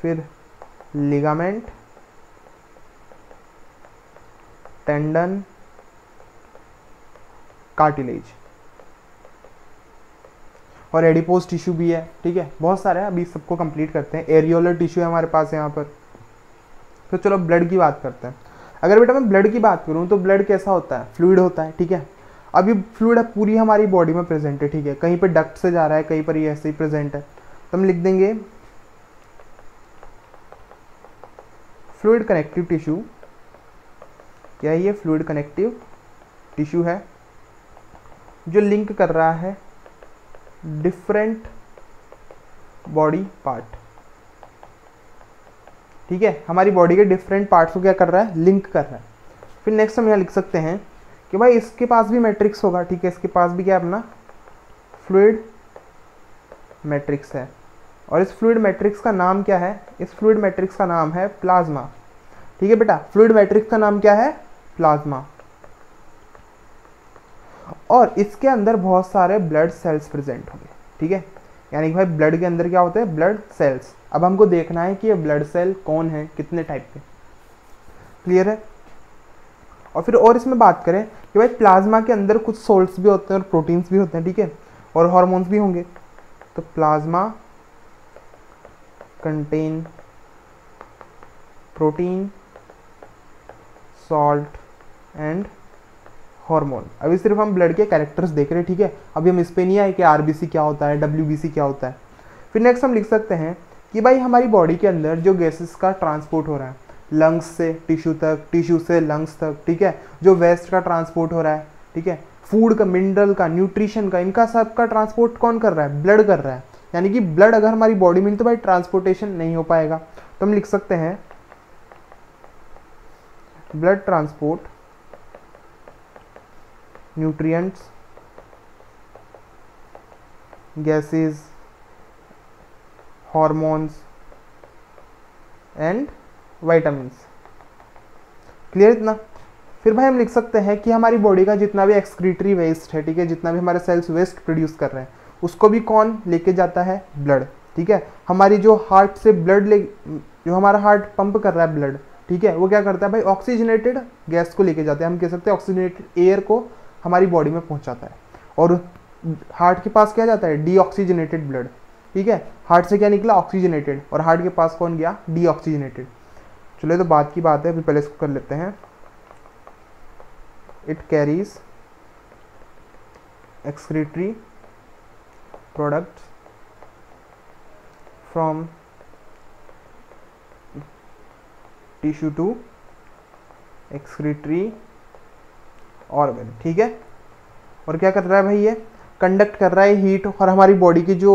Speaker 1: फिर लिगामेंट, टेंडन, कार्टिलेज और एडिपोज टिश्यू भी है, ठीक है। बहुत सारे हैं, अभी सबको कंप्लीट करते हैं। एरियोलर टिश्यू है हमारे पास यहाँ पर। तो चलो ब्लड की बात करते हैं। अगर बेटा मैं ब्लड की बात करूँ तो ब्लड कैसा होता है, फ्लूइड होता है, ठीक है। अब ये फ्लूइड पूरी हमारी बॉडी में प्रेजेंट है, ठीक है। कहीं पर डक्ट से जा रहा है, कहीं पर ये ऐसे ही प्रेजेंट है। तो हम लिख देंगे फ्लूइड कनेक्टिव टिश्यू। क्या है ये, फ्लूइड कनेक्टिव टिश्यू है जो लिंक कर रहा है डिफरेंट बॉडी पार्ट, ठीक है। हमारी बॉडी के डिफरेंट पार्ट्स को क्या कर रहा है, लिंक कर रहा है। फिर नेक्स्ट हम यहाँ लिख सकते हैं कि भाई इसके पास भी मैट्रिक्स होगा, ठीक है। इसके पास भी क्या अपना फ्लूइड मैट्रिक्स है। और इस फ्लूइड मैट्रिक्स का नाम क्या है, इस फ्लूइड मैट्रिक्स का नाम है प्लाज्मा, ठीक है बेटा। फ्लूइड मैट्रिक्स का नाम क्या है, प्लाज्मा। और इसके अंदर बहुत सारे ब्लड सेल्स प्रेजेंट होंगे, ठीक है। यानी कि भाई ब्लड के अंदर क्या होते हैं, ब्लड सेल्स। अब हमको देखना है कि ये ब्लड सेल कौन है, कितने टाइप के। क्लियर है। और फिर और इसमें बात करें कि भाई प्लाज्मा के अंदर कुछ सोल्ट्स भी होते हैं और प्रोटीन्स भी होते हैं, ठीक है, और हार्मोन्स भी होंगे। तो plasma contain protein, salt and hormone. अभी सिर्फ हम ब्लड के कैरेक्टर्स देख रहे हैं, ठीक है। अभी हम इस पे नहीं आए कि RBC क्या होता है, WBC क्या होता है। फिर नेक्स्ट हम लिख सकते हैं कि भाई हमारी बॉडी के अंदर जो गैसेस का ट्रांसपोर्ट हो रहा है, लंग्स से टिश्यू तक, टिश्यू से लंग्स तक, ठीक है। जो वेस्ट का ट्रांसपोर्ट हो रहा है, ठीक है, फूड का, मिनरल का, न्यूट्रिशन का, इनका सब का ट्रांसपोर्ट कौन कर रहा है, ब्लड कर रहा है। यानी कि ब्लड अगर हमारी बॉडी में तो भाई ट्रांसपोर्टेशन नहीं हो पाएगा। तो हम लिख सकते हैं blood transport nutrients, gases, hormones and vitamins। Clear इतना। फिर भाई हम लिख सकते हैं कि हमारी बॉडी का जितना भी एक्सक्रीटरी वेस्ट है, ठीक है, जितना भी हमारे सेल्स वेस्ट प्रोड्यूस कर रहे हैं, उसको भी कौन लेके जाता है, ब्लड, ठीक है। हमारी जो हार्ट से ब्लड जो हमारा हार्ट पंप कर रहा है ब्लड, ठीक है, वो क्या करता है भाई, ऑक्सीजनेटेड गैस को लेके जाता है। हम कह सकते हैं ऑक्सीजनेटेड एयर को हमारी बॉडी में पहुंचाता है। और हार्ट के पास क्या जाता है, डीऑक्सीजनेटेड ब्लड, ठीक है। हार्ट से क्या निकला, ऑक्सीजनेटेड, और हार्ट के पास कौन गया, डीऑक्सीजनेटेड। चलो तो बात की बात है, अभी पहले इसको कर लेते हैं। It carries excretory products from tissue to excretory organ, ठीक है। और क्या कर रहा है भाई, ये कंडक्ट कर रहा है हीट, और हमारी बॉडी की जो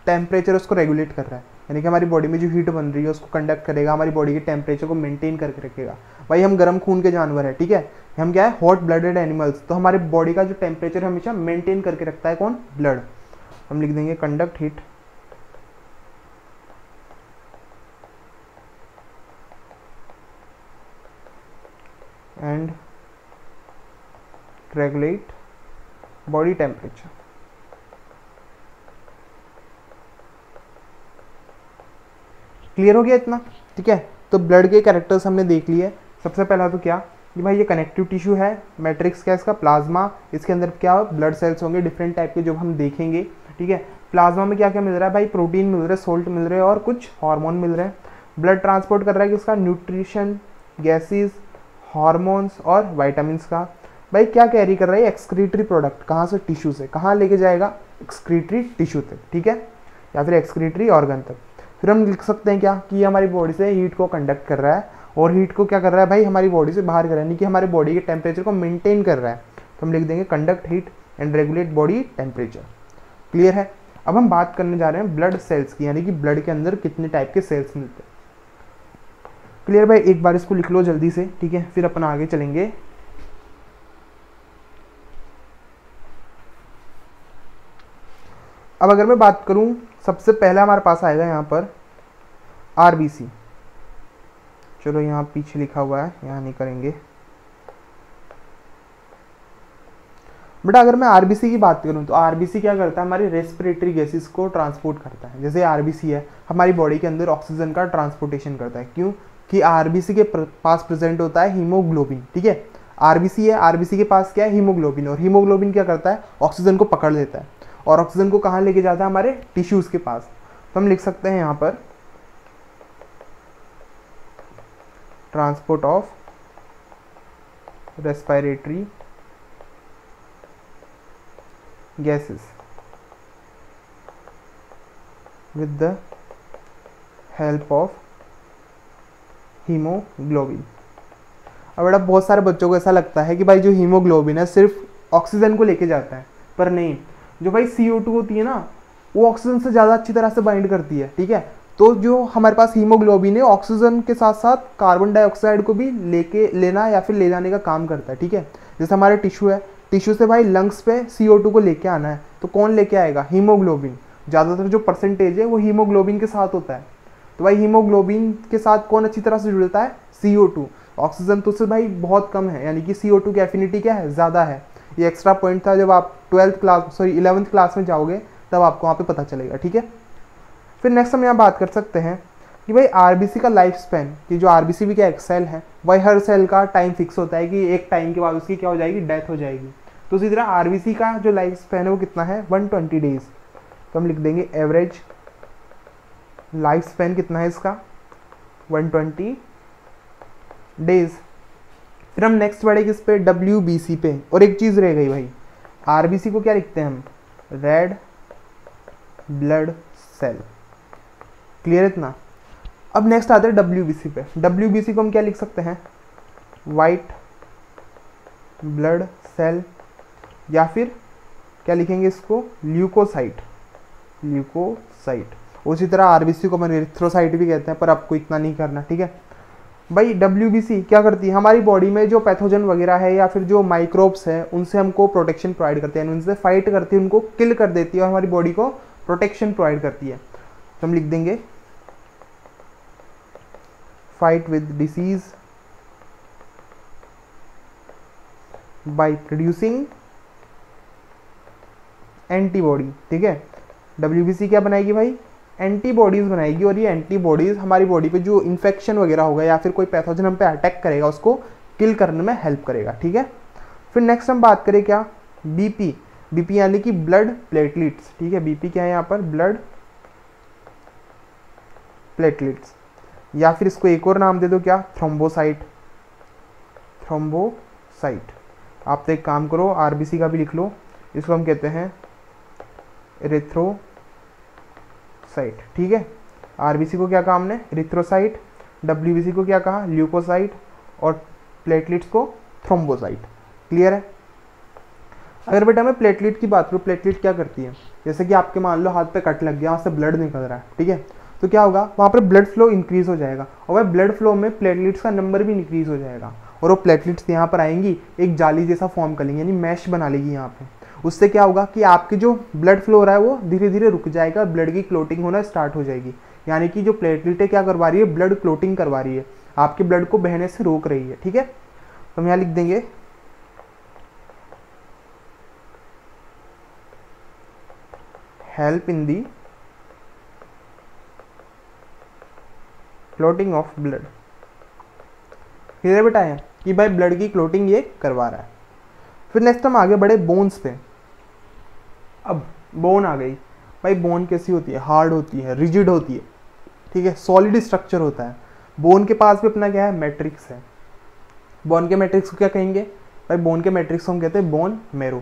Speaker 1: टेम्परेचर उसको रेगुलेट कर रहा है। यानी कि हमारी बॉडी में जो हीट बन रही है उसको कंडक्ट करेगा, हमारी बॉडी के टेम्परेचर को मेंटेन करके रखेगा। भाई हम गर्म खून के जानवर है, ठीक है, हम क्या है, हॉट ब्लडेड एनिमल्स। तो हमारी बॉडी का जो टेम्परेचर हमेशा मेंटेन करके रखता है कौन, ब्लड। हम लिख देंगे conduct heat and regulate body temperature. Clear हो गया इतना? ठीक है, तो ब्लड के कैरेक्टर्स हमने देख लिए। सबसे पहला तो क्या कि भाई ये कनेक्टिव टिश्यू है, मैट्रिक्स क्या है इसका, प्लाज्मा, इसके अंदर क्या ब्लड सेल्स होंगे डिफरेंट टाइप के जो हम देखेंगे। ठीक है, प्लाज्मा में क्या क्या मिल रहा है भाई, प्रोटीन मिल रहा है, सोल्ट मिल रहे हैं और कुछ हार्मोन मिल रहे हैं। ब्लड ट्रांसपोर्ट कर रहा है किसका, न्यूट्रिशन, गैसेस, हार्मोन्स और वाइटामिन्स का। भाई क्या कैरी कर रहा है, एक्सक्रीटरी प्रोडक्ट, कहाँ से, टिश्यू से, कहाँ लेके जाएगा, एक्सक्रीटरी टिश्यू तक। ठीक है, या फिर एक्सक्रीटरी ऑर्गन तक। फिर हम लिख सकते हैं क्या कि ये हमारी बॉडी से हीट को कंडक्ट कर रहा है, और हीट को क्या कर रहा है भाई, हमारी बॉडी से बाहर कर रहा है, यानी कि हमारे बॉडी के टेम्परेचर को मेंटेन कर रहा है। तो हम लिख देंगे conduct heat and regulate body temperature. Clear है? अब हम बात करने जा रहे हैं ब्लड सेल्स की, यानी कि ब्लड के अंदर कितने टाइप के सेल्स मिलते हैं। क्लियर भाई? एक बार इसको लिख लो जल्दी से, ठीक है, फिर अपन आगे चलेंगे। अब अगर मैं बात करूं, सबसे पहला हमारे पास आएगा यहाँ पर आरबीसी। चलो यहाँ पीछे लिखा हुआ है, यहाँ नहीं करेंगे। बेटा अगर मैं आरबीसी की बात करूँ तो आरबीसी क्या करता है, हमारी रेस्पिरेटरी गैसेस को ट्रांसपोर्ट करता है। जैसे आरबीसी है, हमारी बॉडी के अंदर ऑक्सीजन का ट्रांसपोर्टेशन करता है। क्यों? कि आरबीसी के पास प्रेजेंट होता है हीमोग्लोबिन। ठीक है, आरबीसी है, आरबीसी के पास क्या है, हीमोग्लोबिन, और हीमोग्लोबिन क्या करता है, ऑक्सीजन को पकड़ लेता है और ऑक्सीजन को कहाँ लेके जाता है, हमारे टिश्यूज के पास। तो हम लिख सकते हैं यहाँ पर transport of respiratory gases with the help of haemoglobin. अब बेटा बहुत सारे बच्चों को ऐसा लगता है कि भाई जो हीमोग्लोबिन है सिर्फ ऑक्सीजन को लेके जाता है, पर नहीं, जो भाई CO2 होती है ना, वो ऑक्सीजन से ज़्यादा अच्छी तरह से बाइंड करती है। ठीक है, तो जो हमारे पास हीमोग्लोबिन है ऑक्सीजन के साथ साथ कार्बन डाइऑक्साइड को भी लेना या फिर ले जाने का काम करता है। ठीक है, जैसे हमारे टिश्यू है, टिश्यू से भाई लंग्स पे CO2 को लेके आना है, तो कौन लेके आएगा, हीमोग्लोबिन। ज़्यादातर जो परसेंटेज है वो हीमोग्लोबिन के साथ होता है। तो भाई हीमोग्लोबिन के साथ कौन अच्छी तरह से जुड़ता है, CO2। ऑक्सीजन तो उससे भाई बहुत कम है, यानी कि CO2 की एफिनिटी क्या है, ज़्यादा है। ये एक्स्ट्रा पॉइंट था, जब आप 11th क्लास में जाओगे तब आपको वहाँ पे पता चलेगा। ठीक है, फिर नेक्स्ट हम यहाँ बात कर सकते हैं कि भाई आरबीसी का लाइफ स्पैन, कि जो आरबीसी भी क्या एक सेल है, भाई हर सेल का टाइम फिक्स होता है कि एक टाइम के बाद उसकी क्या हो जाएगी, डेथ हो जाएगी। तो इसी तरह आरबीसी का जो लाइफ स्पैन है वो कितना है, 120 डेज। तो हम लिख देंगे एवरेज लाइफ स्पैन कितना है इसका, 120 डेज। फिर हम नेक्स्ट बढ़े किस पे, WBC पे। और एक चीज़ रह गई भाई, आरबीसी को क्या लिखते हैं हम, रेड ब्लड सेल। क्लियर इतना? अब नेक्स्ट आते हैं WBC पे। WBC को हम क्या लिख सकते हैं, वाइट ब्लड सेल, या फिर क्या लिखेंगे इसको, ल्यूकोसाइट। उसी तरह आरबीसी को हम एरिथ्रोसाइट भी कहते हैं, पर आपको इतना नहीं करना। ठीक है भाई, WBC क्या करती है, हमारी बॉडी में जो पैथोजन वगैरह है या फिर जो माइक्रोब्स है उनसे हमको प्रोटेक्शन प्रोवाइड करते हैं, उनसे फाइट करती है, उनको किल कर देती है और हमारी बॉडी को प्रोटेक्शन प्रोवाइड करती है। तो हम लिख देंगे fight with disease by producing antibody. ठीक है, WBC क्या बनाएगी भाई, एंटीबॉडीज बनाएगी, और ये एंटीबॉडीज हमारी बॉडी पे जो इन्फेक्शन वगैरह होगा या फिर कोई पैथोजन हम पे अटैक करेगा उसको किल करने में हेल्प करेगा। ठीक है, फिर नेक्स्ट हम बात करें क्या, BP यानी कि ब्लड प्लेटलेट्स। ठीक है, BP क्या है यहाँ पर, ब्लड प्लेटलेट्स, या फिर इसको एक और नाम दे दो क्या, थ्रोम्बोसाइट। आप तो एक काम करो, आरबीसी का भी लिख लो, इसको हम कहते हैं एरिथ्रोसाइट। ठीक है, आरबीसी को क्या कहा हमने, एरिथ्रोसाइट, WBC को क्या कहा, ल्यूकोसाइट, और प्लेटलेट्स को थ्रोम्बोसाइट। क्लियर है? अगर बेटा मैं प्लेटलेट की बात करूँ, प्लेटलेट क्या करती है, जैसे कि आपके मान लो हाथ पे कट लग गया, वहाँ से ब्लड निकल रहा है। ठीक है, तो क्या होगा, वहाँ पर ब्लड फ्लो इंक्रीज हो जाएगा, और वह ब्लड फ्लो में प्लेटलेट्स का नंबर भी इंक्रीज हो जाएगा, और वो प्लेटलेट्स यहाँ पर आएंगी, एक जाली जैसा फॉर्म कर लेंगी, यानी मैश बना लेगी यहाँ पे। उससे क्या होगा कि आपके जो ब्लड फ्लो हो रहा है वो धीरे धीरे रुक जाएगा, ब्लड की क्लोटिंग होना स्टार्ट हो जाएगी। यानी कि जो प्लेटलेट क्या करवा रही है, ब्लड क्लोटिंग करवा रही है, आपके ब्लड को बहने से रोक रही है। ठीक है, तो हम यहाँ लिख देंगे help in the clotting of blood. Clear बेटा है कि भाई ब्लड की क्लॉटिंग ये करवा रहा है। फिर नेक्स्ट हम आगे बढ़े बोन्स पे। अब बोन आ गई। भाई बोन कैसी होती है? हार्ड होती है, रिजिड होती है, ठीक है, सॉलिड स्ट्रक्चर होता है। बोन के पास भी अपना क्या है? मैट्रिक्स है। बोन के मैट्रिक्स को क्या कहेंगे? भाई बोन के मैट्रिक्स को हम कहते हैं बोन मैरो।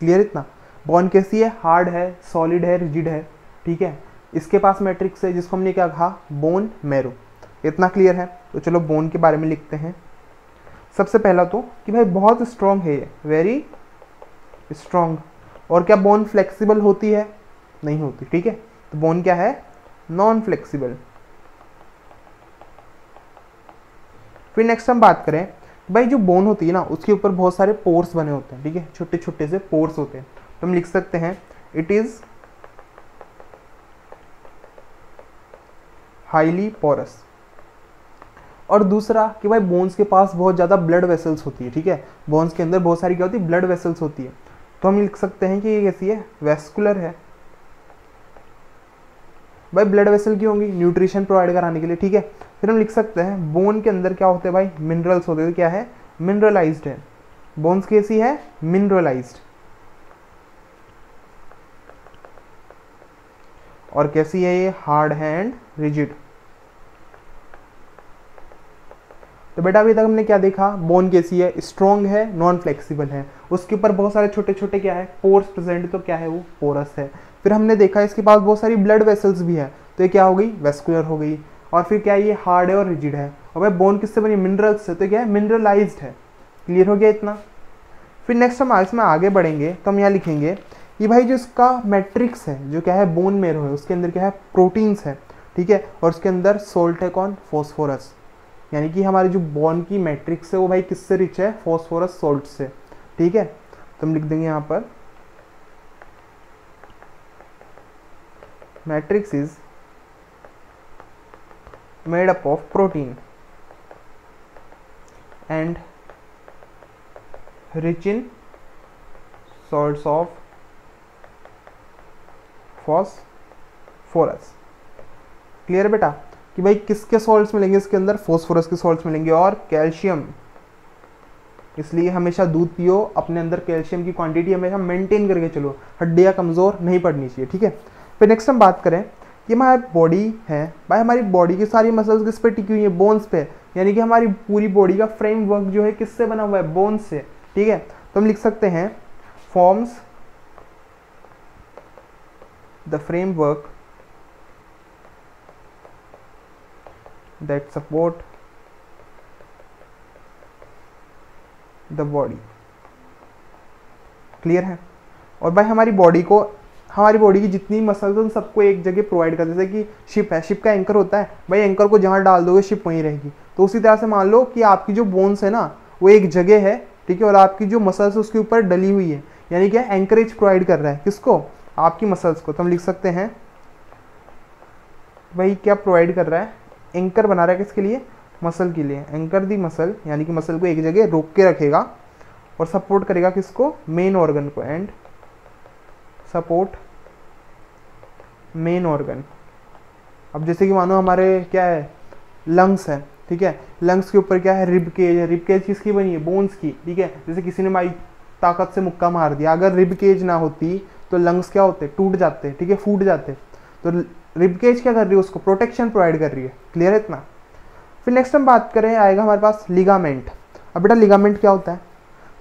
Speaker 1: क्लियर इतना? बोन कैसी है? हार्ड है, सॉलिड है, रिजिड है, ठीक है। इसके पास मैट्रिक्स है जिसको हमने क्या कहा? Bone marrow. इतना क्लियर है? तो चलो बोन के बारे में लिखते हैं। सबसे पहला तो कि भाई बहुत स्ट्रॉन्ग है, वेरी स्ट्रॉन्ग। और क्या बोन फ्लेक्सिबल होती है? नहीं होती, ठीक है। तो बोन क्या है? Non flexible. फिर नेक्स्ट हम बात करें, भाई जो बोन होती है ना उसके ऊपर बहुत सारे पोर्स बने होते हैं, ठीक है, छोटे छोटे से पोर्स होते हैं। तो हम लिख सकते हैं इट इज हाईली पोरस। और दूसरा कि भाई बोन्स के पास बहुत ज़्यादा ब्लड वेसल्स होती है, ठीक है। बोन्स के अंदर बहुत सारी क्या होती है? ब्लड वेसल्स होती है। तो हम लिख सकते हैं कि ये कैसी है? वेस्कुलर है। भाई ब्लड वेसल की होंगी न्यूट्रिशन प्रोवाइड कराने के लिए, ठीक है। फिर हम लिख सकते हैं बोन के अंदर क्या होते हैं? भाई मिनरल्स होते हैं। क्या है? मिनरलाइज्ड है। बोन्स कैसी है? मिनरलाइज्ड। और कैसी है ये? हार्ड है एंड रिजिड। तो बेटा अभी तक हमने क्या देखा? बोन कैसी है? स्ट्रॉन्ग है, नॉन फ्लेक्सिबल है, उसके ऊपर बहुत सारे छोटे छोटे क्या है? Pores present. तो क्या है वो? पोरस है। फिर हमने देखा इसके पास बहुत सारी ब्लड वेसल्स भी है, तो ये क्या हो गई? वेस्कुलर हो गई। और फिर क्या ये? हार्ड है और रिजिड है। और भाई बोन किससे बनी? मिनरल्स से, तो क्या है? मिनरलाइज्ड है। क्लियर हो गया इतना? फिर नेक्स्ट हम इसमें आगे बढ़ेंगे तो हम यहाँ लिखेंगे कि भाई जो इसका मैट्रिक्स है, जो क्या है? बोन मैरो है, उसके अंदर क्या है? प्रोटीन्स है, ठीक है। और उसके अंदर सोल्ट है, कौन? फॉस्फोरस। यानी कि हमारी जो बोन की मैट्रिक्स है वो भाई किससे रिच है? फॉस्फोरस सोल्ट से, ठीक है। तो हम लिख देंगे यहाँ पर matrix is made up of protein and rich in salts of phosphorus. Clear बेटा कि भाई किसके सॉल्ट्स मिलेंगे इसके अंदर? फॉस्फोरस के सॉल्ट्स मिलेंगे और कैल्शियम। इसलिए हमेशा दूध पियो, अपने अंदर कैल्शियम की क्वांटिटी हमेशा मेंटेन करके चलो, हड्डियां कमज़ोर नहीं पड़नी चाहिए, ठीक है। फिर नेक्स्ट हम बात करें कि हमारी बॉडी है, भाई हमारी बॉडी की सारी मसल्स किस पे टिकी हुई है? बोन्स पे। यानी कि हमारी पूरी बॉडी का फ्रेमवर्क जो है किससे बना हुआ है? बोन्स से, ठीक है। तो हम लिख सकते हैं forms the framework that support the body। Clear है? और भाई हमारी बॉडी की जितनी मसल्स उन सबको एक जगह प्रोवाइड कर, जैसे कि शिप है, शिप का एंकर होता है, भाई एंकर को जहाँ डाल दोगे शिप वहीं रहेगी। तो उसी तरह से मान लो कि आपकी जो बोन्स है ना वो एक जगह है, ठीक है, और आपकी जो मसल्स उसके ऊपर डली हुई है, यानी क्या? एंकरेज प्रोवाइड कर रहा है किसको? आपकी मसल्स को। तो हम लिख सकते हैं भाई क्या प्रोवाइड कर रहा है? एंकर बना रहा है किसके लिए? मसल के लिए। एंकर दी मसल, यानी कि मसल को एक जगह रोक के रखेगा और सपोर्ट करेगा किसको? मेन ऑर्गन को। And support main organ. अब जैसे कि मानो हमारे क्या है? लंग्स है, ठीक है। लंग्स के ऊपर क्या है? रिब केज है। रिब केज किसकी बनी है? बोन्स की, ठीक है। जैसे किसी ने मारी ताकत से मुक्का मार दिया, अगर रिब केज ना होती तो लंग्स क्या होते? टूट जाते, ठीक है, फूट जाते। तो रिब केज क्या कर रही है? उसको प्रोटेक्शन प्रोवाइड कर रही है। क्लियर है इतना? फिर नेक्स्ट हम बात करें, आएगा हमारे पास लिगामेंट। अब बेटा लिगामेंट क्या होता है?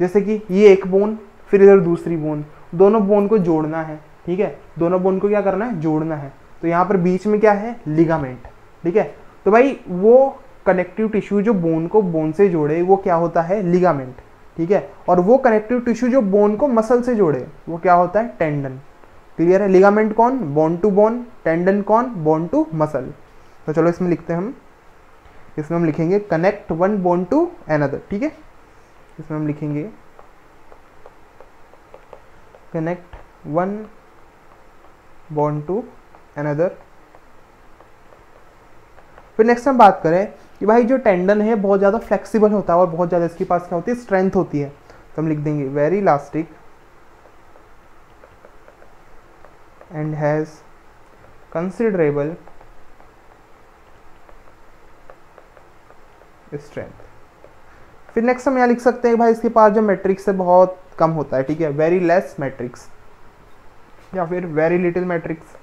Speaker 1: जैसे कि ये एक बोन, फिर इधर दूसरी बोन, दोनों बोन को जोड़ना है, ठीक है। दोनों बोन को क्या करना है? जोड़ना है। तो यहाँ पर बीच में क्या है? लिगामेंट, ठीक है। तो भाई वो कनेक्टिव टिश्यू जो बोन को बोन से जोड़े वो क्या होता है? लिगामेंट, ठीक है। और वो कनेक्टिव टिश्यू जो बोन को मसल से जोड़े वो क्या होता है? टेंडन। क्लियर है? लिगामेंट कौन? Bone to bone. टेंडन कौन? Bone to muscle. तो चलो इसमें लिखते हैं हम, इसमें हम लिखेंगे connect one bone to another, ठीक है। इसमें हम लिखेंगे connect one bone to another. फिर नेक्स्ट हम बात करें कि भाई जो टेंडन है बहुत ज़्यादा फ्लेक्सिबल होता है और बहुत ज़्यादा इसके पास क्या होती है, स्ट्रेंथ होती है। तो हम लिख देंगे very elastic and has considerable strength. फिर नेक्स्ट हम यहाँ लिख सकते हैं भाई इसके पास जो मैट्रिक्स है बहुत कम होता है, ठीक है, वेरी लेस मैट्रिक्स या फिर वेरी लिटिल मैट्रिक्स।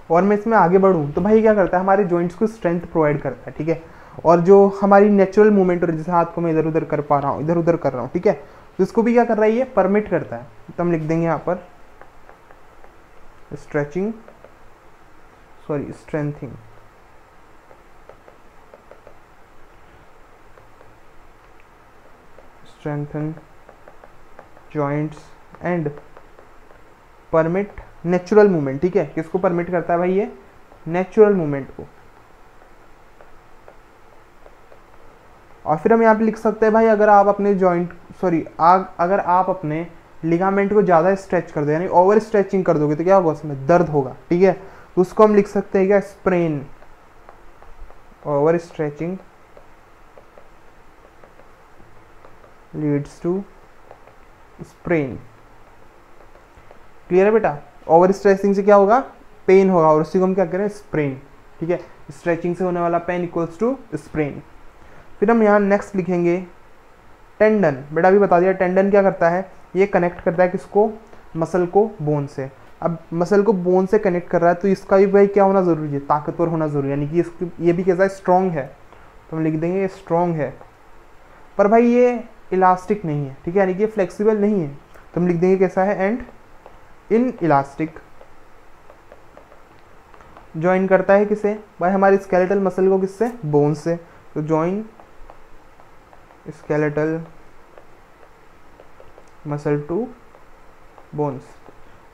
Speaker 1: और मैं इसमें आगे बढ़ूँ तो भाई क्या करता है, हमारे जॉइंट्स को स्ट्रेंथ प्रोवाइड करता है, ठीक है, और जो हमारी नेचुरल मूवमेंट हो रही है, जैसे हाथ को मैं इधर उधर कर पा रहा हूँ, इधर उधर कर रहा हूँ, ठीक है, तो इसको भी क्या कर रहा है, ये परमिट करता है। तो हम लिख देंगे यहाँ पर stretching, sorry strengthening, strengthen joints and permit natural movement, ठीक है, किसको परमिट करता है भाई, ये नेचुरल मूवमेंट को। और फिर हम यहाँ पे लिख सकते हैं भाई अगर आप अपने जॉइंट अगर आप अपने लिगामेंट को ज़्यादा स्ट्रेच कर दो, यानी ओवर स्ट्रेचिंग कर दोगे तो क्या होगा, उसमें दर्द होगा, ठीक है, तो उसको हम लिख सकते हैं क्या, sprain. Over stretching leads to sprain. Clear है बेटा, ओवर स्ट्रेचिंग से क्या होगा, पेन होगा, और उसी को हम क्या करें, स्प्रेन, ठीक है, स्ट्रेचिंग से होने वाला पेन इक्वल्स टू स्प्रेन। फिर हम यहाँ नेक्स्ट लिखेंगे टेंडन। बेटा अभी बता दिया टेंडन क्या करता है, ये कनेक्ट करता है किसको, मसल को बोन से। अब मसल को बोन से कनेक्ट कर रहा है तो इसका भी भाई क्या होना ज़रूरी है, ताकतवर होना ज़रूरी है, यानी कि इसकी ये भी कैसा है, स्ट्रॉन्ग है, तो हम लिख देंगे ये स्ट्रॉन्ग है। पर भाई ये इलास्टिक नहीं है, ठीक है, यानी कि ये फ्लेक्सिबल नहीं है, तो हम लिख देंगे कैसा है, एंड इन इलास्टिक। ज्वाइन करता है किसे भाई, हमारे स्केलेटल मसल को, किससे, बोन से, तो join skeletal muscle to bones.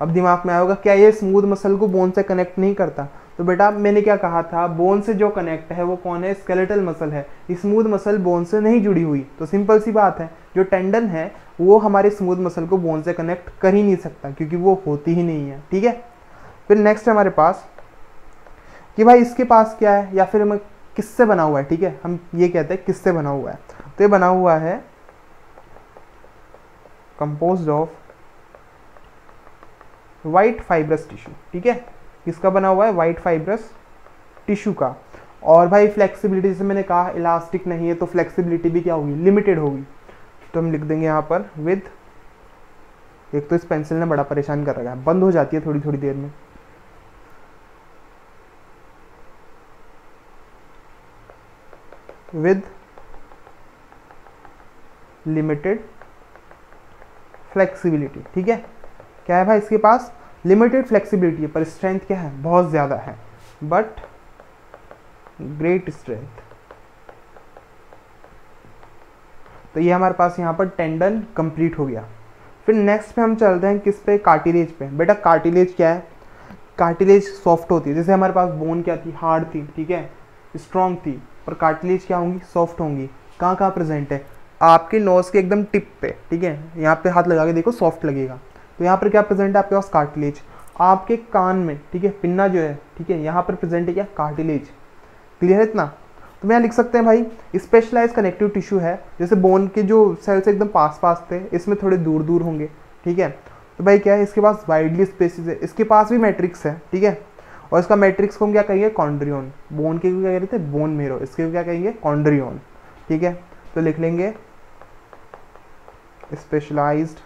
Speaker 1: अब दिमाग में आएगा क्या ये स्मूथ मसल को बोन से कनेक्ट नहीं करता, तो बेटा मैंने क्या कहा था, बोन से जो कनेक्ट है वो कौन है, स्केलेटल मसल है, स्मूथ मसल बोन से नहीं जुड़ी हुई। तो सिंपल सी बात है, जो टेंडन है वो हमारे स्मूथ मसल को बोन से कनेक्ट कर ही नहीं सकता, क्योंकि वो होती ही नहीं है, ठीक है। फिर नेक्स्ट हमारे पास कि भाई इसके पास क्या है, या फिर हम किससे बना हुआ है, ठीक है, हम ये कहते हैं किससे बना हुआ है, तो ये बना हुआ है composed of white fibrous tissue, ठीक है, किसका बना हुआ है, वाइट फाइब्रस टिश्यू का। और भाई फ्लेक्सिबिलिटी, जैसे मैंने कहा इलास्टिक नहीं है तो फ्लेक्सिबिलिटी भी क्या होगी, लिमिटेड होगी, तो हम लिख देंगे यहाँ पर विद, एक तो इस पेंसिल ने बड़ा परेशान कर रखा है, बंद हो जाती है थोड़ी थोड़ी देर में, विद लिमिटेड फ्लेक्सिबिलिटी, ठीक है, क्या है भाई इसके पास, लिमिटेड फ्लेक्सिबिलिटी है, पर स्ट्रेंथ क्या है, बहुत ज़्यादा है, बट ग्रेट स्ट्रेंथ। तो ये हमारे पास यहाँ पर टेंडन कंप्लीट हो गया। फिर नेक्स्ट पे हम चलते हैं किस पे, कार्टिलेज पे। बेटा कार्टिलेज क्या है, कार्टिलेज सॉफ्ट होती है, जैसे हमारे पास बोन क्या थी, हार्ड थी, ठीक है, स्ट्रॉन्ग थी, पर कार्टिलेज क्या होंगी, सॉफ्ट होंगी। कहाँ कहाँ प्रेजेंट है, आपके नोज के एकदम टिप पे, ठीक है, यहाँ पे हाथ लगा के देखो सॉफ्ट लगेगा, तो यहाँ पर क्या प्रेजेंट है आपके पास, कार्टिलेज। आपके कान में, ठीक है, पिन्ना जो है, ठीक है, यहाँ पर प्रेजेंट है क्या, कार्टिलेज। क्लियर है इतना, तो यहाँ लिख सकते हैं भाई स्पेशलाइज कनेक्टिव टिश्यू है, जैसे बोन के जो सेल्स एकदम पास पास थे, इसमें थोड़े दूर दूर होंगे, ठीक है, तो भाई क्या है, इसके पास वाइडली स्पेसिस है, इसके पास भी मैट्रिक्स है, ठीक है, और इसका मैट्रिक्स को हम क्या कहेंगे, कॉन्ड्रियोन। बोन के क्या कह रहे थे, बोन मेरो, इसके क्या कहेंगे, कॉन्ड्रियोन, ठीक है, तो लिख लेंगे specialised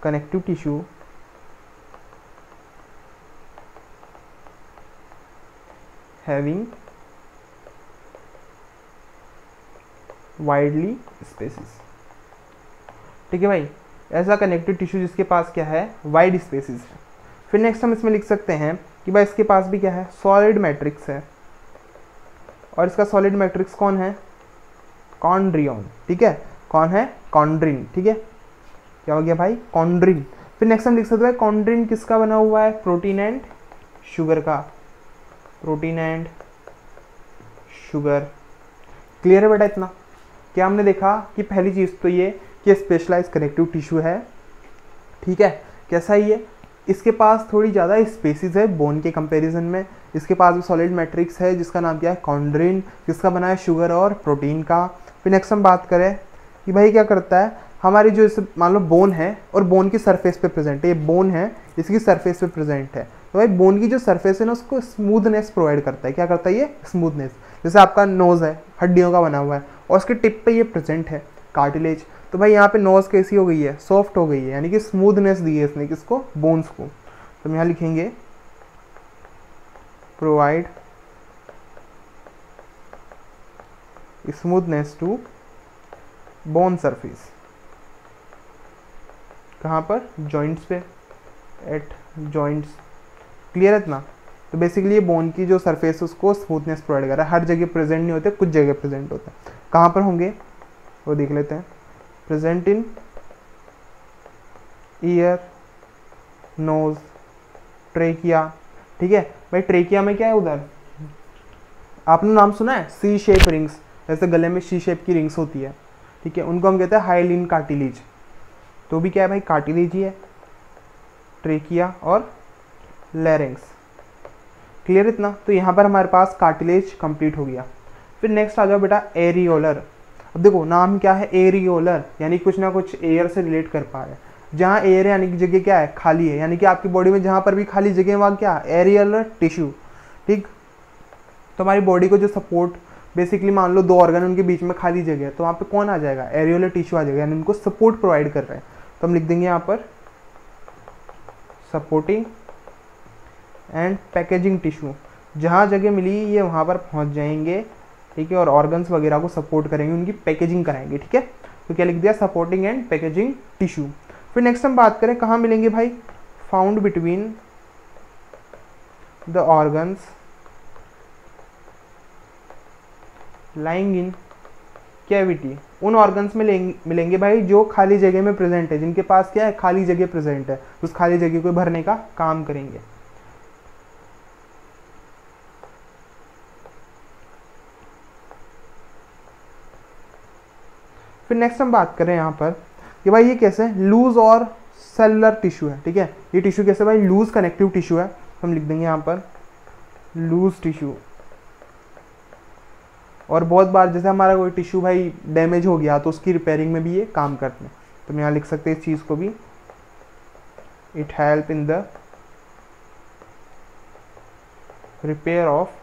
Speaker 1: connective tissue having widely spaces, ठीक है भाई, ऐसा कनेक्टिव टिश्यू जिसके पास क्या है, वाइड स्पेसिस है। फिर नेक्स्ट हम इसमें लिख सकते हैं कि भाई इसके पास भी क्या है, सॉलिड मैट्रिक्स है, और इसका सॉलिड मैट्रिक्स कौन है, कॉन्ड्रियन, ठीक है, कौन है, कॉन्ड्रिन, ठीक है, क्या हो गया भाई, कॉन्ड्रिन। फिर नेक्स्ट हम लिख सकते हैं कॉन्ड्रिन किसका बना हुआ है, प्रोटीन एंड शुगर का, प्रोटीन एंड शुगर। क्लियर है बेटा इतना, क्या हमने देखा कि पहली चीज़ तो ये कि स्पेशलाइज कनेक्टिव टिश्यू है, ठीक है, कैसा ही है, इसके पास थोड़ी ज़्यादा स्पेसिस है बोन के कंपैरिजन में। इसके पास भी सॉलिड मैट्रिक्स है जिसका नाम क्या है, कॉन्ड्रिन, जिसका बना है शुगर और प्रोटीन का। फिर नेक्स्ट हम बात करें कि भाई क्या करता है, हमारी जो इस मान लो बोन है और बोन की सरफेस पे प्रेजेंट है, ये बोन है इसकी सरफेस पे प्रेजेंट है, तो भाई बोन की जो सरफेस है ना उसको स्मूथनेस प्रोवाइड करता है। क्या करता है ये, स्मूथनेस। जैसे आपका नोज़ है हड्डियों का बना हुआ है और उसके टिप पे ये प्रेजेंट है कार्टिलेज, तो भाई यहाँ पे नोज़ कैसी हो गई है, सॉफ्ट हो गई है, यानी कि स्मूथनेस दी है इसने किसको, बोन्स को। तो हम यहाँ लिखेंगे provide smoothness to bone surface. कहाँ पर, जॉइंट्स पे, एट जॉइंट्स। क्लियर है इतना। तो बेसिकली ये बोन की जो सरफेस है उसको स्मूथनेस प्रोवाइड कर रहा है। हर जगह प्रेजेंट नहीं होते, कुछ जगह प्रेजेंट होते हैं। कहाँ पर होंगे वो देख लेते हैं। Present in ear, nose, trachea. ठीक है भाई, ट्रेकिया में क्या है, उधर आपने नाम सुना है सी शेप रिंग्स, जैसे गले में सी शेप की रिंग्स होती है, ठीक है, उनको हम कहते हैं हाइलिन कार्टिलेज। तो भी क्या है भाई, कार्टिलेज ही है, ट्रेकिया और लैरिंग्स। क्लियर इतना। तो यहाँ पर हमारे पास कार्टिलेज कंप्लीट हो गया। फिर नेक्स्ट आ जाओ बेटा एरियोलर। अब देखो नाम क्या है, एरियोलर, यानी कुछ ना कुछ एयर से रिलेट कर पा रहे हैं। जहाँ एयर है यानी कि जगह क्या है, खाली है, यानी कि आपकी बॉडी में जहाँ पर भी खाली जगह है वहाँ क्या, एरियोलर टिश्यू। ठीक, तो हमारी बॉडी को जो सपोर्ट, बेसिकली मान लो दो ऑर्गन उनके बीच में खाली जगह है, तो वहाँ पे कौन आ जाएगा, एरियोलर टिश्यू आ जाएगा, यानी उनको सपोर्ट प्रोवाइड कर रहे हैं। तो हम लिख देंगे यहाँ पर सपोर्टिंग एंड पैकेजिंग टिश्यू। जहाँ जगह मिली ये वहाँ पर पहुँच जाएंगे, ठीक है, और ऑर्गन्स वगैरह को सपोर्ट करेंगे, उनकी पैकेजिंग कराएंगे। ठीक है, तो क्या लिख दिया, सपोर्टिंग एंड पैकेजिंग टिश्यू। फिर नेक्स्ट हम बात करें कहाँ मिलेंगे भाई, found between the organs lying in cavity. उन ऑर्गन्स में मिलेंगे भाई जो खाली जगह में प्रेजेंट है, जिनके पास क्या है, खाली जगह प्रेजेंट है, उस खाली जगह को भरने का काम करेंगे। फिर नेक्स्ट हम बात करें यहाँ पर कि भाई ये कैसे लूज और सेलुलर टिश्यू है। ठीक है, ये टिश्यू कैसे भाई, लूज कनेक्टिव टिश्यू है, तो हम लिख देंगे यहाँ पर लूज टिश्यू। और बहुत बार जैसे हमारा कोई टिश्यू भाई डैमेज हो गया तो उसकी रिपेयरिंग में भी ये काम करते हैं, तो हम यहाँ लिख सकते हैं इस चीज़ को भी, it help in the repair of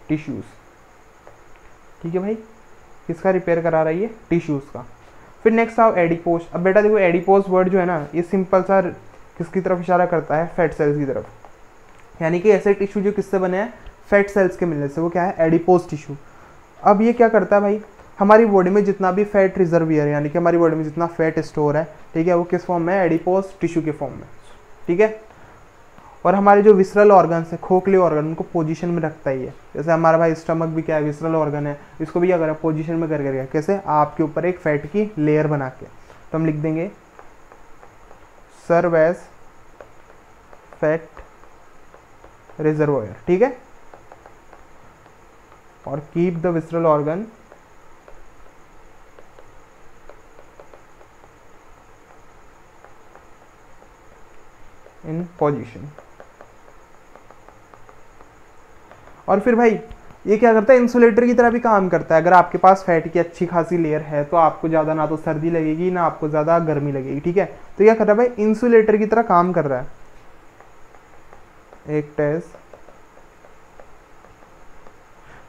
Speaker 1: tissues. ठीक है भाई, किसका रिपेयर करा रही है, टिश्यूज का। फिर नेक्स्ट आओ एडिपोज। अब बेटा देखो एडिपोज वर्ड जो है ना, ये सिंपल सा किसकी तरफ इशारा करता है, फैट सेल्स की तरफ, यानी कि ऐसे टिश्यू जो किससे बने हैं, फैट सेल्स के मिलने से, वो क्या है, एडिपोज टिश्यू। अब ये क्या करता है भाई, हमारी बॉडी में जितना भी फैट रिजर्वियर है, यानी कि हमारी बॉडी में जितना फैट स्टोर है, ठीक है, वो किस फॉर्म में है, एडिपोज टिश्यू के फॉर्म में। ठीक है, और हमारे जो विसरल ऑर्गन्स है, खोखले ऑर्गन, उनको पोजीशन में रखता ही है। जैसे हमारा भाई स्टमक भी क्या है, विसरल ऑर्गन है, इसको भी क्या करें, पोजीशन में कर करके, कैसे, आपके ऊपर एक फैट की लेयर बना के। तो हम लिख देंगे सर्व एज फैट रिजर्वोयर। ठीक है, और keep the visceral organ in position. और फिर भाई ये क्या करता है, इंसुलेटर की तरह भी काम करता है। अगर आपके पास फैट की अच्छी खासी लेयर है तो आपको ज़्यादा ना तो सर्दी लगेगी ना आपको ज़्यादा गर्मी लगेगी। ठीक है, तो क्या कर रहा है भाई, इंसुलेटर की तरह काम कर रहा है। एक टेस्ट,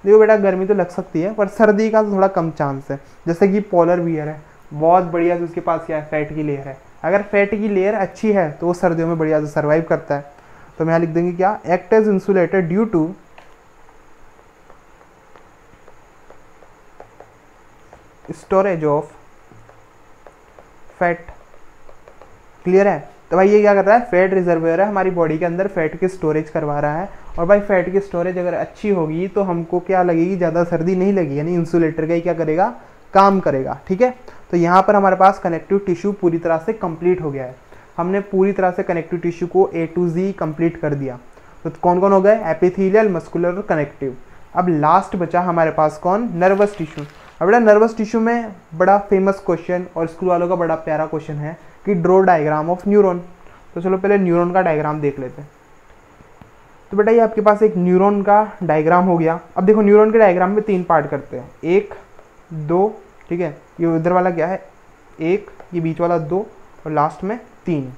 Speaker 1: देखो बेटा गर्मी तो लग सकती है पर सर्दी का तो थोड़ा कम चांस है। जैसे कि पोलर बियर है, बहुत बढ़िया से उसके पास क्या है, फैट की लेयर है। अगर फैट की लेयर अच्छी है तो वो सर्दियों में बढ़िया से सर्वाइव करता है। तो हम यहाँ लिख देंगे क्या, act as insulator due to storage of fat. Clear है, तो भाई ये क्या कर रहा है, फैट रिजर्वेयर है, हमारी बॉडी के अंदर फैट की स्टोरेज करवा रहा है। और भाई फैट की स्टोरेज अगर अच्छी होगी तो हमको क्या लगेगी, ज़्यादा सर्दी नहीं लगेगी, यानी इंसुलेटर का ही क्या करेगा, काम करेगा। ठीक है, तो यहाँ पर हमारे पास कनेक्टिव टिश्यू पूरी तरह से कंप्लीट हो गया है। हमने पूरी तरह से कनेक्टिव टिश्यू को A to Z कंप्लीट कर दिया। तो कौन कौन हो गए, एपिथेलियल, मस्कुलर और कनेक्टिव। अब लास्ट बचा हमारे पास कौन, नर्वस टिश्यू। अब बेटा नर्वस टिश्यू में बड़ा फेमस क्वेश्चन और स्कूल वालों का बड़ा प्यारा क्वेश्चन है कि ड्रॉ डायग्राम ऑफ न्यूरॉन। तो चलो पहले न्यूरॉन का डायग्राम देख लेते हैं। तो बेटा ये आपके पास एक न्यूरॉन का डायग्राम हो गया। अब देखो न्यूरॉन के डायग्राम में 3 पार्ट करते हैं, 1 2, ठीक है, ये इधर वाला क्या है 1, ये बीच वाला 2 और लास्ट में 3।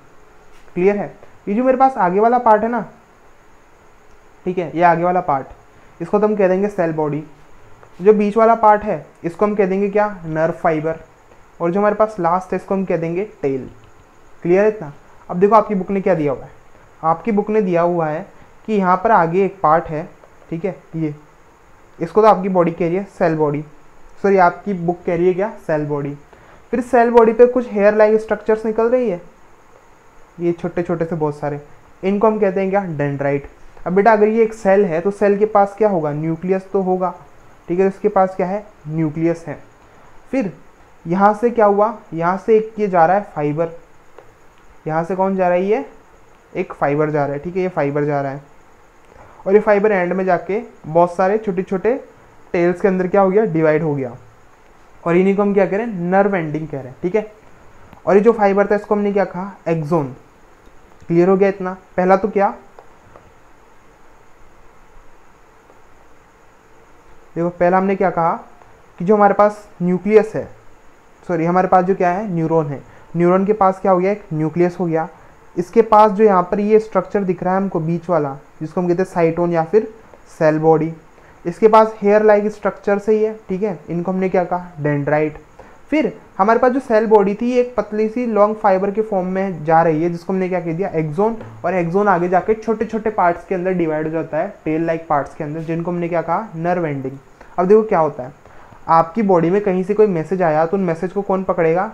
Speaker 1: क्लियर है। ये जो मेरे पास आगे वाला पार्ट है ना, ठीक है, ये आगे वाला पार्ट, इसको तो हम कह देंगे सेल बॉडी। जो बीच वाला पार्ट है इसको हम कह देंगे क्या, नर्व फाइबर। और जो हमारे पास लास्ट है इसको हम कह देंगे टेल। क्लियर है इतना। अब देखो आपकी बुक ने क्या दिया हुआ है, आपकी बुक ने दिया हुआ है कि यहाँ पर आगे एक पार्ट है, ठीक है, ये इसको तो आपकी बॉडी कह रही है सेल बॉडी, सॉरी आपकी बुक कह रही है क्या, सेल बॉडी। फिर सेल बॉडी पे कुछ हेयर लाइक स्ट्रक्चर्स निकल रही है, ये छोटे छोटे से बहुत सारे, इनको हम कहते हैं क्या, डेंड्राइट। अब बेटा अगर ये एक सेल है तो सेल के पास क्या होगा, न्यूक्लियस तो होगा, ठीक है, इसके पास क्या है, न्यूक्लियस है। फिर यहाँ से क्या हुआ, यहाँ से एक ये जा रहा है फाइबर, यहाँ से कौन जा रहा है, ये एक फाइबर जा रहा है, ठीक है, ये फाइबर जा रहा है। और ये फाइबर एंड में जाके बहुत सारे छोटे छोटे टेल्स के अंदर क्या हो गया, डिवाइड हो गया। और इन्हीं को हम क्या कह रहे हैं, नर्व एंडिंग कह रहे हैं, ठीक है। और ये जो फाइबर था इसको हमने क्या कहा, एक्सोन। क्लियर हो गया इतना। पहला तो क्या, देखो पहला हमने क्या कहा कि जो हमारे पास न्यूक्लियस है, सॉरी हमारे पास जो क्या है, न्यूरॉन है, न्यूरॉन के पास क्या हो गया, एक न्यूक्लियस हो गया। इसके पास जो यहाँ पर ये स्ट्रक्चर दिख रहा है हमको बीच वाला, जिसको हम कहते हैं साइटोन या फिर सेल बॉडी, इसके पास हेयर लाइक स्ट्रक्चर से ही है, ठीक है, इनको हमने क्या कहा, डेंड्राइट। फिर हमारे पास जो सेल बॉडी थी एक पतली सी लॉन्ग फाइबर के फॉर्म में जा रही है, जिसको हमने क्या कह दिया, एक्सोन। और एक्सोन आगे जाके छोटे छोटे पार्ट्स के अंदर डिवाइड हो जाता है, टेल लाइक पार्ट्स के अंदर, जिनको हमने क्या कहा, नर्व एंडिंग। अब देखो क्या होता है, आपकी बॉडी में कहीं से कोई मैसेज आया तो उन मैसेज को कौन पकड़ेगा,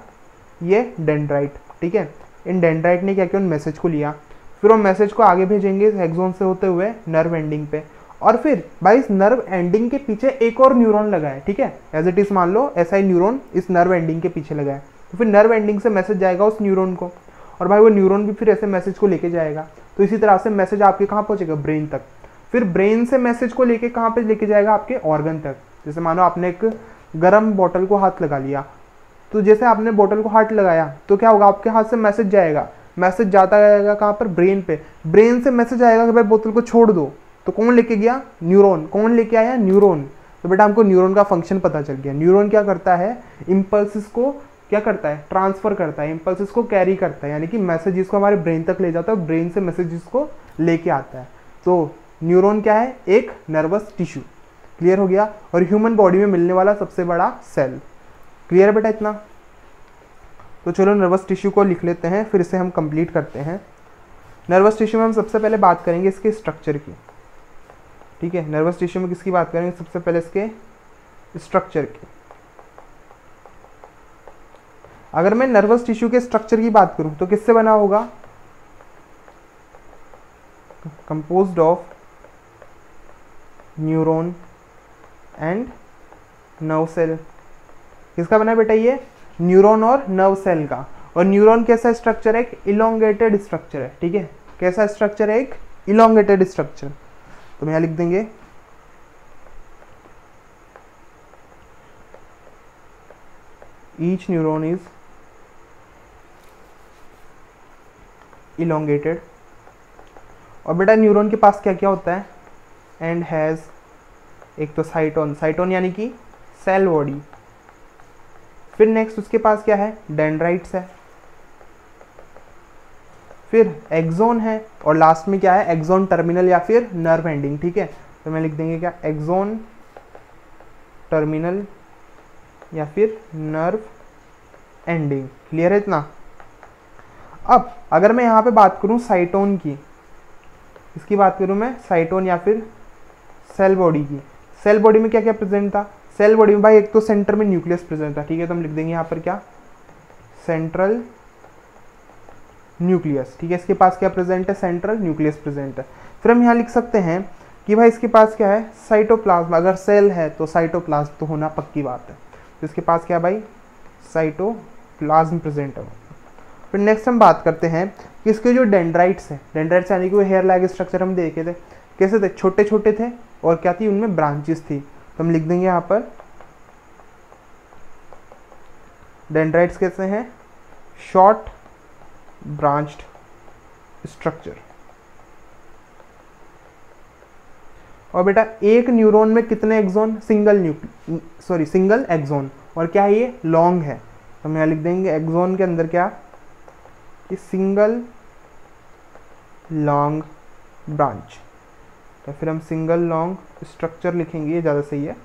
Speaker 1: ये डेंड्राइट, ठीक है। इन डेंड्राइट ने क्या किया, उन मैसेज को लिया, फिर वो मैसेज को आगे भेजेंगे इस एक्सोन से होते हुए नर्व एंडिंग पे। और फिर भाई इस नर्व एंडिंग के पीछे एक और न्यूरॉन लगा है, ठीक है, एज इट इज मान लो ऐसा ही न्यूरॉन इस नर्व एंडिंग के पीछे लगा है। तो फिर नर्व एंडिंग से मैसेज जाएगा उस न्यूरॉन को, और भाई वो न्यूरॉन भी फिर ऐसे मैसेज को लेके जाएगा। तो इसी तरह से मैसेज आपके कहाँ पहुंचेगा, ब्रेन तक। फिर ब्रेन से मैसेज को लेके कहाँ पे लेके जाएगा, आपके ऑर्गन तक। जैसे मानो आपने एक गर्म बोतल को हाथ लगा लिया, तो जैसे आपने बोतल को हाथ लगाया तो क्या होगा, आपके हाथ से मैसेज जाएगा, मैसेज जाता जाएगा कहाँ पर, ब्रेन पे। ब्रेन से मैसेज आएगा कि भाई बोतल को छोड़ दो, तो कौन लेके गया, न्यूरॉन। कौन लेके आया, न्यूरॉन। तो बेटा हमको न्यूरॉन का फंक्शन पता चल गया। न्यूरॉन क्या करता है, इम्पल्सिस को क्या करता है, ट्रांसफर करता है, इम्पल्सिस को कैरी करता है, यानी कि मैसेज जिसको हमारे ब्रेन तक ले जाता है, ब्रेन से मैसेज जिसको लेके आता है। तो न्यूरॉन क्या है, एक नर्वस टिश्यू। क्लियर हो गया। और ह्यूमन बॉडी में मिलने वाला सबसे बड़ा सेल। क्लियर है बेटा इतना। तो चलो नर्वस टिश्यू को लिख लेते हैं, फिर इसे हम कंप्लीट करते हैं। नर्वस टिश्यू में हम सबसे पहले बात करेंगे इसके स्ट्रक्चर की, ठीक है। नर्वस टिश्यू में किसकी बात करेंगे, सबसे पहले इसके स्ट्रक्चर की। अगर मैं नर्वस टिश्यू के स्ट्रक्चर की बात करूं तो किससे बना होगा, composed of neuron and nerve cell. किसका बना है बेटा, ये न्यूरॉन और नर्व सेल का। और न्यूरॉन कैसा स्ट्रक्चर है, एक इलोंगेटेड स्ट्रक्चर है, ठीक है। कैसा स्ट्रक्चर है, एक इलोंगेटेड स्ट्रक्चर। तो हम यहाँ लिख देंगे ईच न्यूरॉन इज इलोंगेटेड। और बेटा न्यूरॉन के पास क्या क्या होता है, एंड हैज, एक तो साइटोन, साइटोन यानी कि सेल बॉडी। फिर नेक्स्ट उसके पास क्या है, डेंड्राइट्स है। फिर एक्सोन है, और लास्ट में क्या है, एक्सोन टर्मिनल या फिर नर्व एंडिंग, ठीक है। तो मैं लिख देंगे क्या, एक्सोन टर्मिनल या फिर नर्व एंडिंग। क्लियर है इतना। अब अगर मैं यहाँ पे बात करूँ साइटोन की, इसकी बात करूँ मैं साइटोन या फिर सेल बॉडी की। सेल बॉडी में क्या क्या प्रेजेंट था, सेल बॉडी में भाई एक तो सेंटर में न्यूक्लियस प्रेजेंट था, ठीक है। तो हम लिख देंगे यहाँ पर क्या, सेंट्रल न्यूक्लियस, ठीक है। इसके पास क्या प्रेजेंट है, सेंट्रल न्यूक्लियस प्रेजेंट है। फिर हम यहाँ लिख सकते हैं कि भाई इसके पास क्या है, साइटोप्लाज्म। अगर सेल है तो साइटोप्लाज्म तो होना पक्की बात है। तो इसके पास क्या है भाई, साइटोप्लाज्म प्रेजेंट है। फिर नेक्स्ट हम बात करते हैं कि इसके जो डेंड्राइट्स हैं, डेंड्राइट्स यानी कि वो हेयर लाइक स्ट्रक्चर हम देखे थे, कैसे थे, छोटे छोटे थे, और क्या थी, उनमें ब्रांचेस थी। तो हम लिख देंगे यहाँ पर डेंड्राइट्स कैसे हैं, शॉर्ट ब्रांच्ड स्ट्रक्चर। और बेटा एक न्यूरॉन में कितने एक्सोन? Single axon. और क्या है ये? लॉन्ग है, तो हम यहाँ लिख देंगे एक्सोन के अंदर क्या कि सिंगल लॉन्ग ब्रांच, तो फिर हम सिंगल लॉन्ग स्ट्रक्चर लिखेंगे, ये ज़्यादा सही है।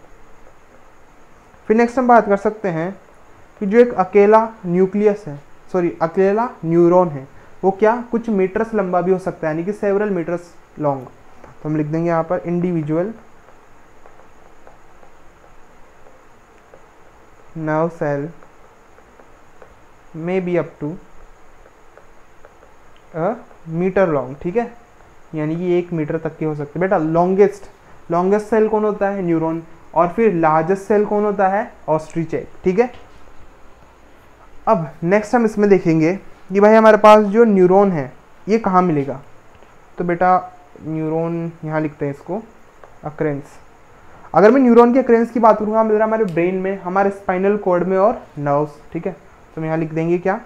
Speaker 1: फिर नेक्स्ट हम बात कर सकते हैं कि जो एक अकेला न्यूक्लियस है, अकेला न्यूरॉन है, वो क्या कुछ मीटर्स लंबा भी हो सकता है, यानी कि सेवरल मीटर्स लॉन्ग। तो हम लिख देंगे यहाँ पर individual nerve cell may be up to a metre long, ठीक है, यानी कि 1 मीटर तक के हो सकते हैं। बेटा लॉन्गेस्ट सेल कौन होता है? न्यूरॉन। और फिर लार्जेस्ट सेल कौन होता है? ऑस्ट्रिचेक, ठीक है। अब नेक्स्ट हम इसमें देखेंगे कि भाई हमारे पास जो न्यूरॉन है ये कहाँ मिलेगा। तो बेटा न्यूरॉन यहाँ लिखते हैं इसको अक्रेंस। अगर मैं न्यूरॉन के अक्रेंस की बात करूँगा, मिल रहा हमारे ब्रेन में, हमारे स्पाइनल कॉर्ड में और नर्व्स, ठीक है। तो हम यहाँ लिख देंगे क्या?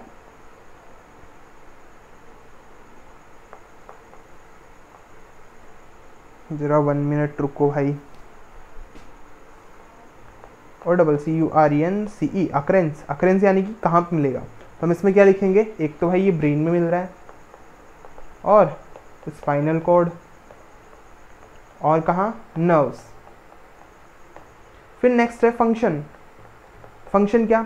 Speaker 1: जरा 1 मिनट रुको भाई। और CURENCE अक्रेंस यानी कि कहाँ पे मिलेगा। तो हम इसमें क्या लिखेंगे? एक तो भाई ये ब्रेन में मिल रहा है, और स्पाइनल कॉर्ड, और कहाँ? नर्व्स। फिर नेक्स्ट है फंक्शन क्या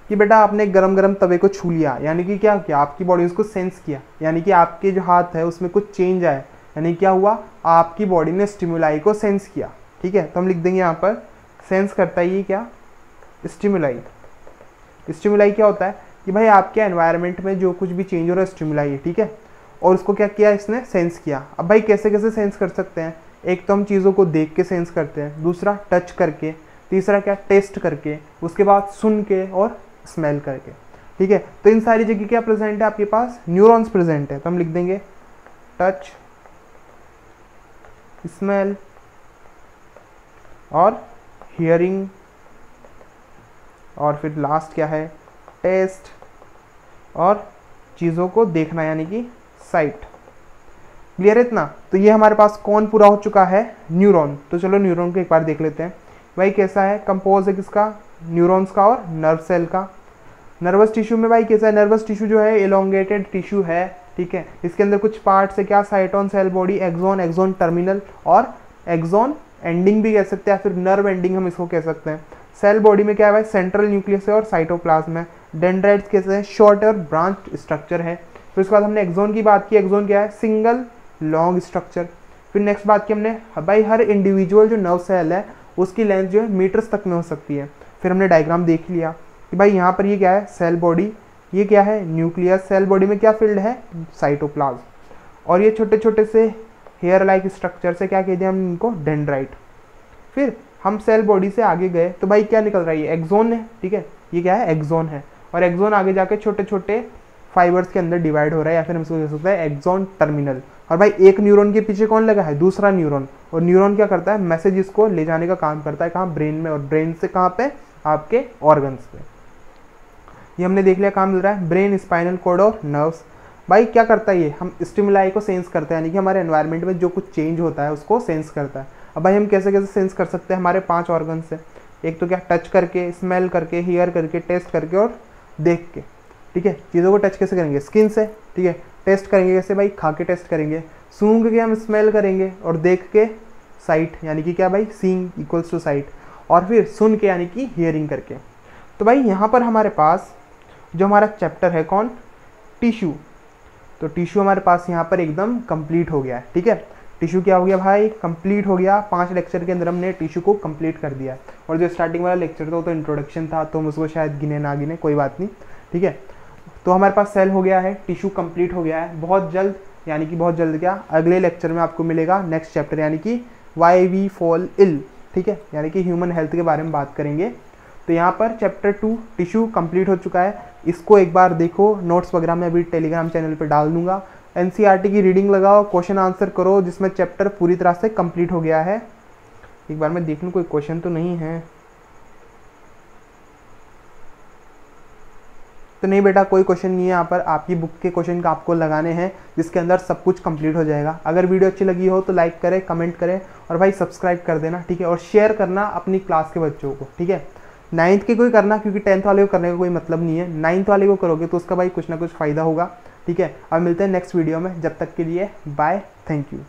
Speaker 1: कि बेटा आपने गरम गरम तवे को छू लिया, यानी कि क्या किया? आपकी बॉडी उसको सेंस किया, यानी कि आपके जो हाथ है उसमें कुछ चेंज आया, यानी क्या हुआ? आपकी बॉडी ने स्टिमुलाई को सेंस किया, ठीक है। तो हम लिख देंगे यहाँ पर सेंस करता है ये क्या? स्टिमुलाई क्या होता है कि भाई आपके एनवायरनमेंट में जो कुछ भी चेंज हो रहा है स्टिमुलाई है, ठीक है, और उसको क्या किया? इसने सेंस किया। अब भाई कैसे कैसे सेंस कर सकते हैं? एक तो हम चीज़ों को देख के सेंस करते हैं, दूसरा टच करके, तीसरा क्या? टेस्ट करके, उसके बाद सुन के और स्मेल करके, ठीक है। तो इन सारी जगह क्या प्रेजेंट है आपके पास? न्यूरॉन्स प्रेजेंट है। तो हम लिख देंगे टच, स्मेल और हियरिंग, और फिर लास्ट क्या है? टेस्ट और चीज़ों को देखना, यानी कि साइट। क्लियर है इतना? तो ये हमारे पास कौन पूरा हो चुका है? न्यूरॉन। तो चलो न्यूरॉन को एक बार देख लेते हैं भाई कैसा है, कंपोज है किसका? न्यूरॉन्स का और नर्व सेल का। नर्वस टिश्यू में भाई कैसा है? नर्वस टिश्यू जो है एलोंगेटेड टिश्यू है, ठीक है। इसके अंदर कुछ पार्ट्स है क्या? Cyton, cell body, axon, axon terminal और एक्सोन एंडिंग भी कह सकते हैं, फिर नर्व एंडिंग हम इसको कह सकते हैं। सेल बॉडी में क्या है भाई? सेंट्रल न्यूक्लियस है और साइटोप्लाज्म है। डेंड्राइट्स कैसे है? शॉर्ट और ब्रांच स्ट्रक्चर है। फिर उसके बाद हमने एक्सोन की बात की, एक्सोन क्या है? Single long structure. फिर नेक्स्ट बात की हमने भाई हर इंडिविजुअल जो नर्व सेल है उसकी लेंथ जो है मीटर्स तक में हो सकती है। फिर हमने डायग्राम देख लिया कि भाई यहाँ पर ये क्या है? सेल बॉडी, ये क्या है? न्यूक्लियस। सेल बॉडी में क्या फील्ड है? साइटोप्लाज्म। और ये छोटे छोटे से हेयर लाइक स्ट्रक्चर से क्या कह दिया हम इनको? डेंड्राइट। फिर हम सेल बॉडी से आगे गए तो भाई क्या निकल रहा है? ये एक्सोन है, ठीक है, ये क्या है? एक्सोन है। और एक्सोन आगे जाके छोटे छोटे फाइबर्स के अंदर डिवाइड हो रहा है, या फिर हम इसको कह सकते हैं एक्सोन टर्मिनल। और भाई एक न्यूरॉन के पीछे कौन लगा है? दूसरा न्यूरॉन। और न्यूरॉन क्या करता है? मैसेज इसको ले जाने का काम करता है, कहाँ? ब्रेन में। और ब्रेन से कहाँ पे? आपके ऑर्गन्स पे। ये हमने देख लिया कहाँ मिल रहा है? ब्रेन, स्पाइनल कॉर्ड और नर्व्स। भाई क्या करता है ये? हम स्टिमुलाई को सेंस करते हैं, यानी कि हमारे एनवायरनमेंट में जो कुछ चेंज होता है उसको सेंस करता है। अब भाई हम कैसे कैसे सेंस कर सकते हैं? हमारे 5 ऑर्गन से। एक तो क्या? टच करके, स्मेल करके, हियर करके, टेस्ट करके और देख के, ठीक है। चीज़ों को टच कैसे करेंगे? स्किन से, ठीक है। टेस्ट करेंगे कैसे भाई? खा के टेस्ट करेंगे। सूंघ के हम स्मेल करेंगे, और देख के साइट, यानी कि क्या भाई? Seeing equals to sight. और फिर सुन के, यानी कि हियरिंग करके। तो भाई यहाँ पर हमारे पास जो हमारा चैप्टर है कौन? टिश्यू। तो टिश्यू हमारे पास यहाँ पर एकदम कंप्लीट हो गया है, ठीक है। टिश्यू क्या हो गया भाई? कंप्लीट हो गया। 5 लेक्चर के अंदर हमने टिश्यू को कंप्लीट कर दिया। और जो स्टार्टिंग वाला लेक्चर था वो तो इंट्रोडक्शन था, तो हम उसको शायद गिने ना गिने, कोई बात नहीं, ठीक है। तो हमारे पास सेल हो गया है, टिश्यू कंप्लीट हो गया है। बहुत जल्द, यानी कि बहुत जल्द क्या? अगले लेक्चर में आपको मिलेगा नेक्स्ट चैप्टर, यानी कि वाई वी फॉल इल, ठीक है, यानी कि ह्यूमन हेल्थ के बारे में बात करेंगे। तो यहाँ पर चैप्टर 2 टिश्यू कंप्लीट हो चुका है। इसको एक बार देखो, नोट्स वगैरह मैं अभी टेलीग्राम चैनल पर डाल दूंगा। एनसीईआरटी की रीडिंग लगाओ, क्वेश्चन आंसर करो, जिसमें चैप्टर पूरी तरह से कंप्लीट हो गया है। एक बार मैं देख लूँ कोई क्वेश्चन तो नहीं है। तो नहीं बेटा, कोई क्वेश्चन नहीं है यहाँ पर, आपकी बुक के क्वेश्चन का आपको लगाने हैं जिसके अंदर सब कुछ कंप्लीट हो जाएगा। अगर वीडियो अच्छी लगी हो तो लाइक करें, कमेंट करें और भाई सब्सक्राइब कर देना, ठीक है। और शेयर करना अपनी क्लास के बच्चों को, ठीक है। 9th के कोई करना, क्योंकि 10th वाले को करने का कोई मतलब नहीं है। 9th वाले को करोगे तो उसका भाई कुछ ना कुछ फ़ायदा होगा, ठीक है। अब मिलते हैं नेक्स्ट वीडियो में, जब तक के लिए बाय, थैंक यू।